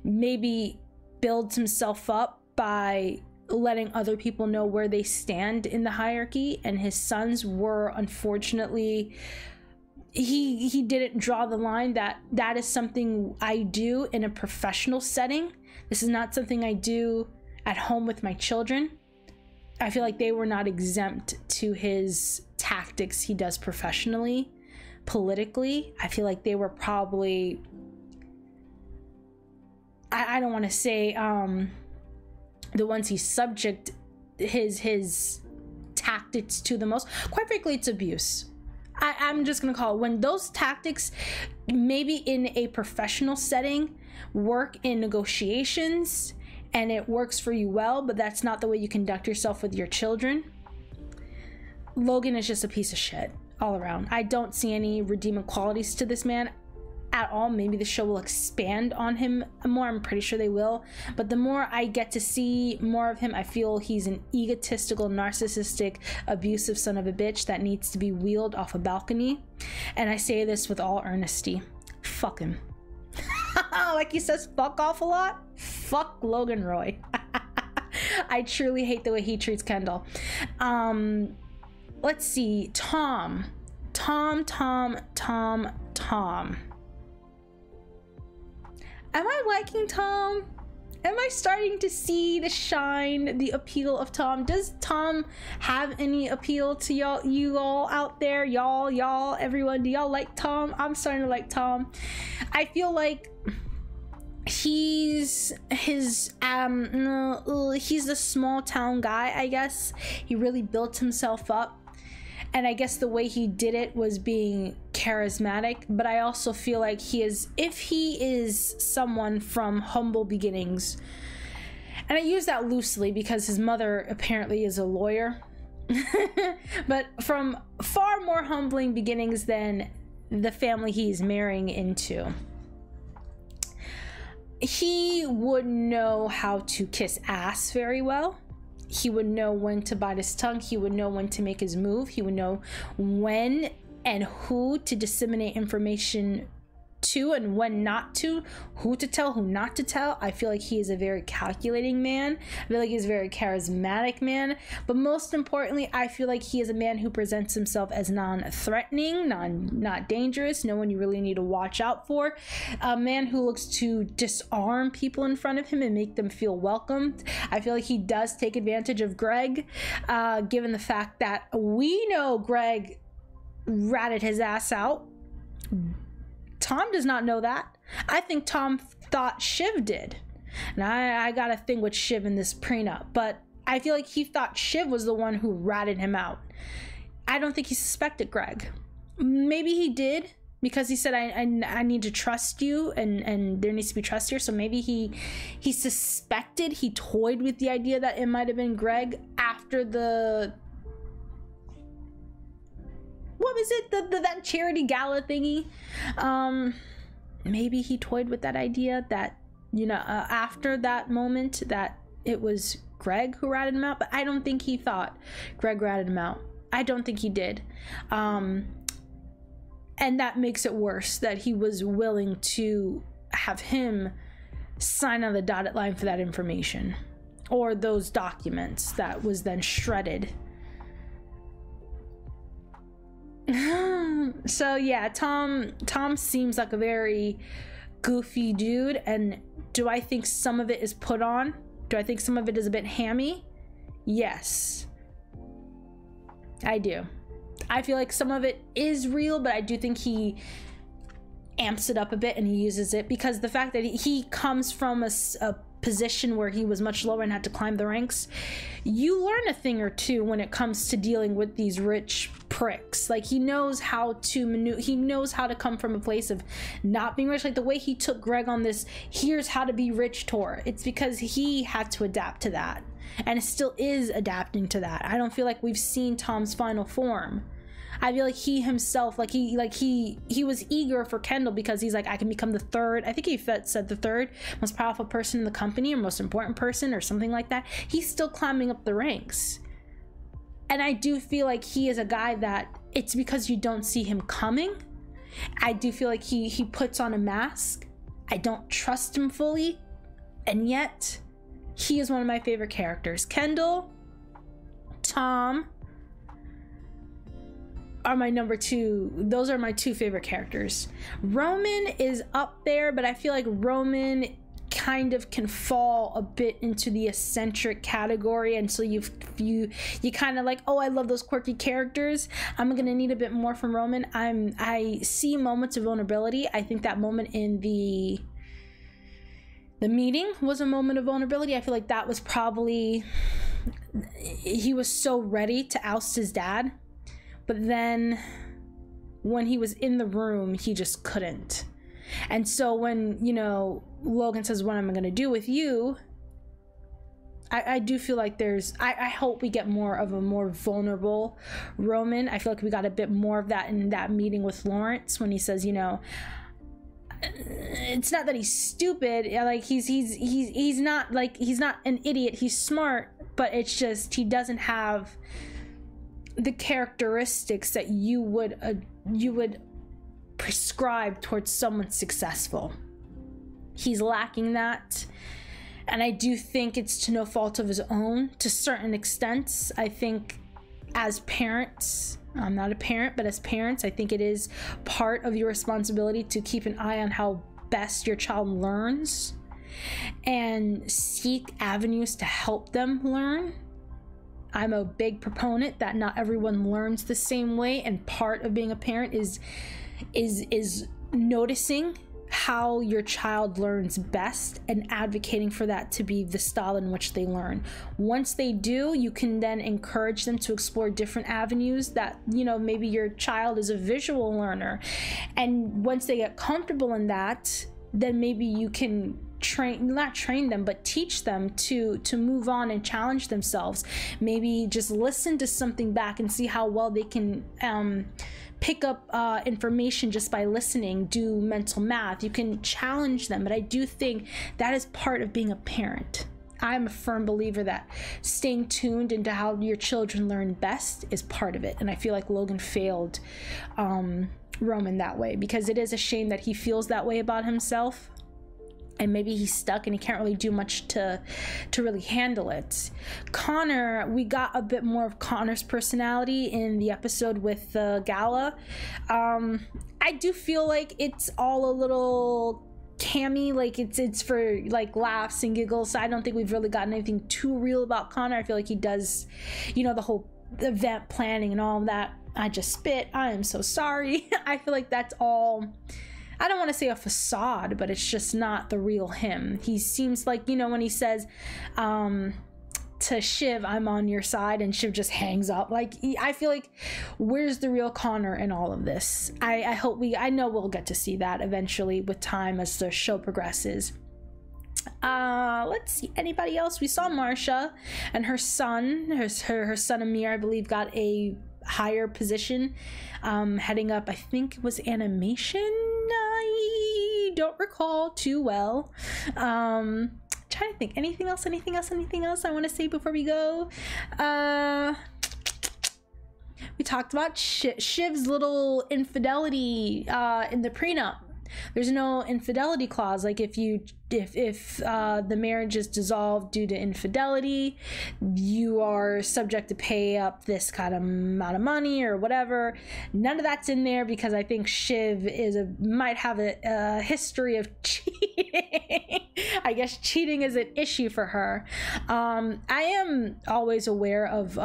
maybe builds himself up by letting other people know where they stand in the hierarchy, and his sons were, unfortunately, he didn't draw the line that is something I do in a professional setting. This is not something I do at home with my children. I feel like they were not exempt to his tactics he does professionally, politically. I feel like they were probably, I don't want to say the ones he subject his tactics to the most. Quite frankly, it's abuse. I'm just gonna call it, when those tactics, maybe in a professional setting, work in negotiations and it works for you well, but that's not the way you conduct yourself with your children. Logan is just a piece of shit all around. I don't see any redeeming qualities to this man at all. Maybe the show will expand on him more. I'm pretty sure they will. But the more I get to see more of him, I feel he's an egotistical, narcissistic, abusive son of a bitch that needs to be wheeled off a balcony. And I say this with all earnesty. Fuck him. Like he says fuck off a lot. Fuck Logan Roy. I truly hate the way he treats Kendall. Let's see. Tom. Am I liking Tom? Am I starting to see the shine, the appeal of Tom? Does Tom have any appeal to y'all, you all out there? Y'all, everyone, do y'all like Tom? I'm starting to like Tom. I feel like he's the small town guy, I guess. He really built himself up. And I guess the way he did it was being charismatic, but I also feel like if he is someone from humble beginnings, and I use that loosely because his mother apparently is a lawyer, but from far more humbling beginnings than the family he's marrying into, he would know how to kiss ass very well. He would know when to bite his tongue. He would know when to make his move. He would know when and who to disseminate information to and when not to, who to tell, who not to tell. I feel like he is a very calculating man. I feel like he's a very charismatic man. But most importantly, I feel like he is a man who presents himself as non-threatening, not dangerous, no one you really need to watch out for. A man who looks to disarm people in front of him and make them feel welcomed. I feel like he does take advantage of Greg, given the fact that we know Greg ratted his ass out. Tom does not know that. I think Tom thought Shiv did. And I got a thing with Shiv in this prenup, but I feel like he thought Shiv was the one who ratted him out. I don't think he suspected Greg. Maybe he did, because he said, I need to trust you, and there needs to be trust here. So maybe he suspected, he toyed with the idea that it might have been Greg after the what was it, that charity gala thingy. Maybe he toyed with that idea that, you know, after that moment that it was Greg who ratted him out, but I don't think he thought Greg ratted him out. I don't think he did. And that makes it worse that he was willing to have him sign on the dotted line for that information or those documents that was then shredded. So yeah, Tom seems like a very goofy dude, and do I think some of it is put on? Do I think some of it is a bit hammy? Yes, I do. I feel like some of it is real, but I do think he amps it up a bit and he uses it because the fact that he comes from a position where he was much lower and had to climb the ranks, you learn a thing or two when it comes to dealing with these rich pricks. Like, he knows how to maneuver, he knows how to come from a place of not being rich. Like the way he took Greg on this here's how to be rich tour, it's because he had to adapt to that and it still is adapting to that. I don't feel like we've seen Tom's final form. I feel like he himself, he was eager for Kendall because he's like, I can become the third, I think he said the third most powerful person in the company or most important person or something like that. He's still climbing up the ranks. And I do feel like he is a guy that it's because you don't see him coming. I do feel like he puts on a mask. I don't trust him fully. And yet he is one of my favorite characters. Kendall, Tom are my number two. Those are my two favorite characters. Roman is up there, but I feel like Roman kind of can fall a bit into the eccentric category, and so you kind of like, oh, I love those quirky characters. I'm gonna need a bit more from Roman. I see moments of vulnerability. I think that moment in the meeting was a moment of vulnerability. I feel like that was probably, he was so ready to oust his dad, but then when he was in the room, he just couldn't. And so when, you know, Logan says, what am I going to do with you? I do feel like there's, I hope we get more of a more vulnerable Roman. I feel like we got a bit more of that in that meeting with Lawrence when he says, you know, it's not that he's stupid, like he's not like, he's not an idiot, he's smart, but it's just he doesn't have the characteristics that you would prescribe towards someone successful. He's lacking that, and I do think it's to no fault of his own to certain extents. I think as parents, I'm not a parent, but as parents, I think it is part of your responsibility to keep an eye on how best your child learns and seek avenues to help them learn. I'm a big proponent that not everyone learns the same way, and part of being a parent is noticing how your child learns best and advocating for that to be the style in which they learn. Once they do, you can then encourage them to explore different avenues that, you know, maybe your child is a visual learner, and once they get comfortable in that, then maybe you can not train them, but teach them to move on and challenge themselves. Maybe just listen to something back and see how well they can pick up information just by listening, do mental math. You can challenge them, but I do think that is part of being a parent. I'm a firm believer that staying tuned into how your children learn best is part of it, and I feel like Logan failed Roman that way, because it is a shame that he feels that way about himself, and maybe he's stuck and he can't really do much to really handle it. Connor, we got a bit more of Connor's personality in the episode with the gala. I do feel like it's all a little cammy, like it's for like laughs and giggles, so I don't think we've really gotten anything too real about Connor. I feel like he does, you know, the whole event planning and all of that. I just spit, I am so sorry. I feel like that's all, I don't want to say a facade, but it's just not the real him. He seems like, you know, when he says to Shiv, I'm on your side, and Shiv just hangs up. Like, I feel like, where's the real Connor in all of this? I know we'll get to see that eventually with time as the show progresses. Let's see, anybody else? We saw Marsha and her son, her son Amir, I believe, got a higher position, heading up, I think it was animation. I don't recall too well. Trying to think, anything else I want to say before we go. We talked about Shiv's little infidelity in the prenup. There's no infidelity clause. Like if the marriage is dissolved due to infidelity, you are subject to pay up this kind of amount of money or whatever. None of that's in there because I think Shiv might have a history of cheating. I guess cheating is an issue for her. I am always aware of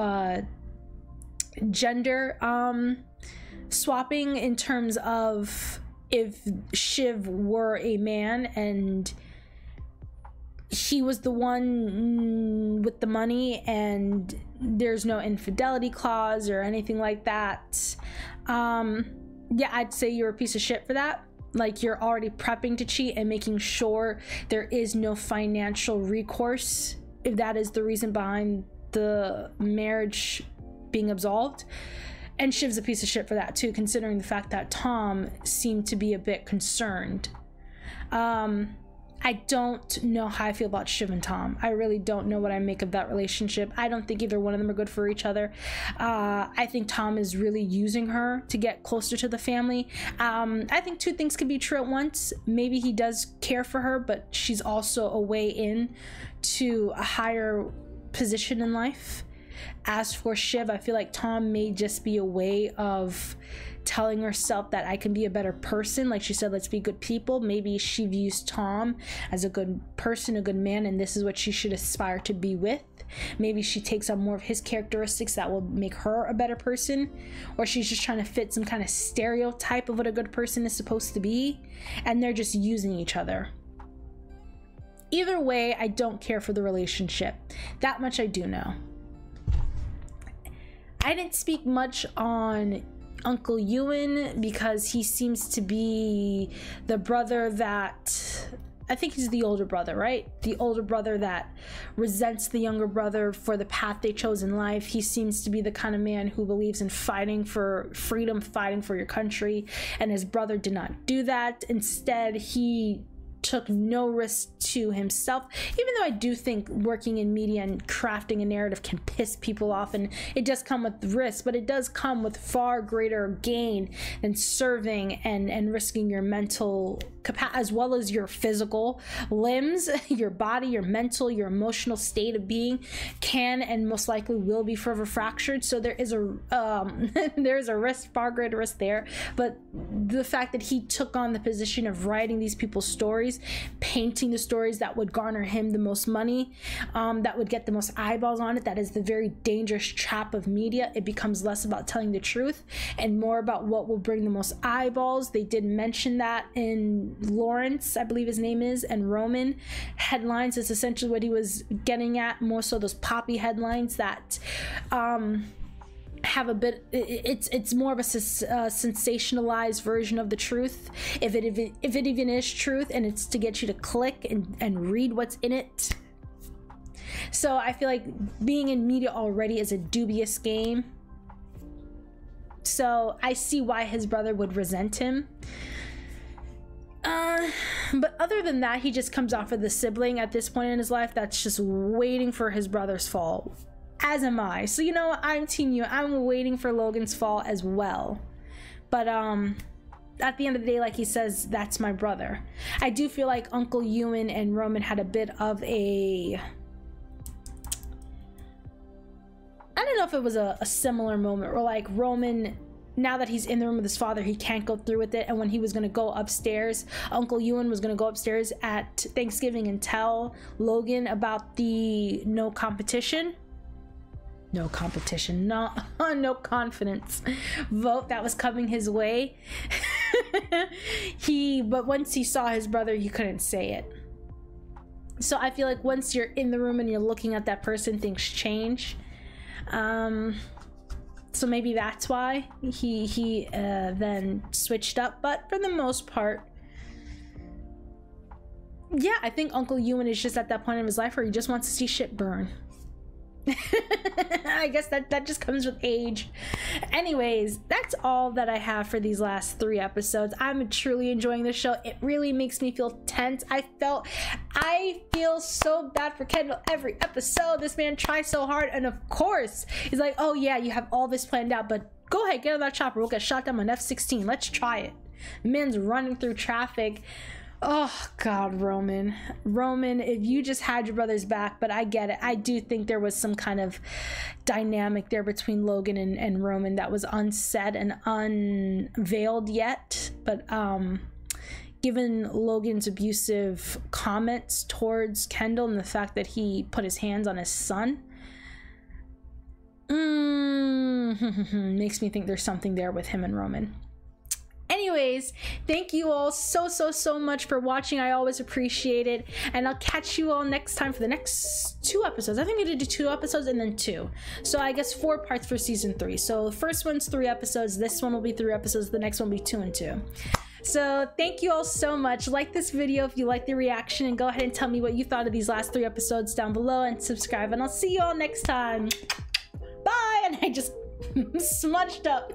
gender swapping in terms of if Shiv were a man and he was the one with the money and there's no infidelity clause or anything like that, yeah, I'd say you're a piece of shit for that. Like, you're already prepping to cheat and making sure there is no financial recourse if that is the reason behind the marriage being absolved. And Shiv's a piece of shit for that too, considering the fact that Tom seemed to be a bit concerned. I don't know how I feel about Shiv and Tom. I really don't know what I make of that relationship. I don't think either one of them are good for each other. I think Tom is really using her to get closer to the family. I think two things could be true at once. Maybe he does care for her, but she's also a way in to a higher position in life. As for Shiv, I feel like Tom may just be a way of telling herself that I can be a better person. Like she said, let's be good people. Maybe she views Tom as a good person, a good man, and this is what she should aspire to be with. Maybe she takes on more of his characteristics that will make her a better person, or she's just trying to fit some kind of stereotype of what a good person is supposed to be, and they're just using each other. Either way, I don't care for the relationship. That much I do know. I didn't speak much on Uncle Ewan because he seems to be the brother that, I think he's the older brother, right? The older brother that resents the younger brother for the path they chose in life. He seems to be the kind of man who believes in fighting for freedom, fighting for your country, and his brother did not do that. Instead, he took no risk to himself, even though I do think working in media and crafting a narrative can piss people off, and it does come with risk, but it does come with far greater gain than serving and risking your mental capacity as well as your physical limbs, your body, your mental, your emotional state of being can and most likely will be forever fractured. So there is a there's a risk, far greater risk there. But the fact that he took on the position of writing these people's stories, painting the stories that would garner him the most money, that would get the most eyeballs on it, that is the very dangerous trap of media. It becomes less about telling the truth and more about what will bring the most eyeballs. They did mention that in Lawrence, I believe his name is, and Roman headlines. It's essentially what he was getting at, more so those poppy headlines that have a bit, it's more of a sensationalized version of the truth, if it even is truth, and it's to get you to click and read what's in it. So I feel like being in media already is a dubious game, so I see why his brother would resent him. But other than that, he just comes off of the sibling at this point in his life that's just waiting for his brother's fall, as am I. So, you know, I'm team you. I'm waiting for Logan's fall as well. But at the end of the day, like he says, that's my brother. I do feel like Uncle Ewan and Roman had a bit of a, I don't know if it was a similar moment where, like, Roman, now that he's in the room with his father, he can't go through with it. And when he was going to go upstairs, Uncle Ewan was going to go upstairs at Thanksgiving and tell Logan about the no competition, no confidence vote that was coming his way. But once he saw his brother, he couldn't say it. So I feel like once you're in the room and you're looking at that person, things change. So maybe that's why he then switched up. But for the most part, yeah, I think Uncle Ewan is just at that point in his life where he just wants to see shit burn. I guess that just comes with age. Anyways, that's all that I have for these last 3 episodes. I'm truly enjoying the show. It really makes me feel tense. I feel so bad for Kendall every episode. This man tries so hard, and of course he's like, oh yeah, you have all this planned out, but go ahead, get on that chopper. We'll get shot down on F-16. Let's try it. Man's running through traffic. Oh God, Roman, if you just had your brother's back. But I get it. I do think there was some kind of dynamic there between Logan and Roman that was unsaid and unveiled yet. But given Logan's abusive comments towards Kendall and the fact that he put his hands on his son, makes me think there's something there with him and Roman. Anyways, thank you all so much for watching. I always appreciate it, and I'll catch you all next time for the next 2 episodes. I think we did 2 episodes and then 2, so I guess 4 parts for season 3. So the first one's 3 episodes, this one will be 3 episodes, the next one will be 2 and 2. So thank you all so much. Like this video if you like the reaction, and go ahead and tell me what you thought of these last 3 episodes down below, and subscribe, and I'll see you all next time. Bye. And I just smudged up.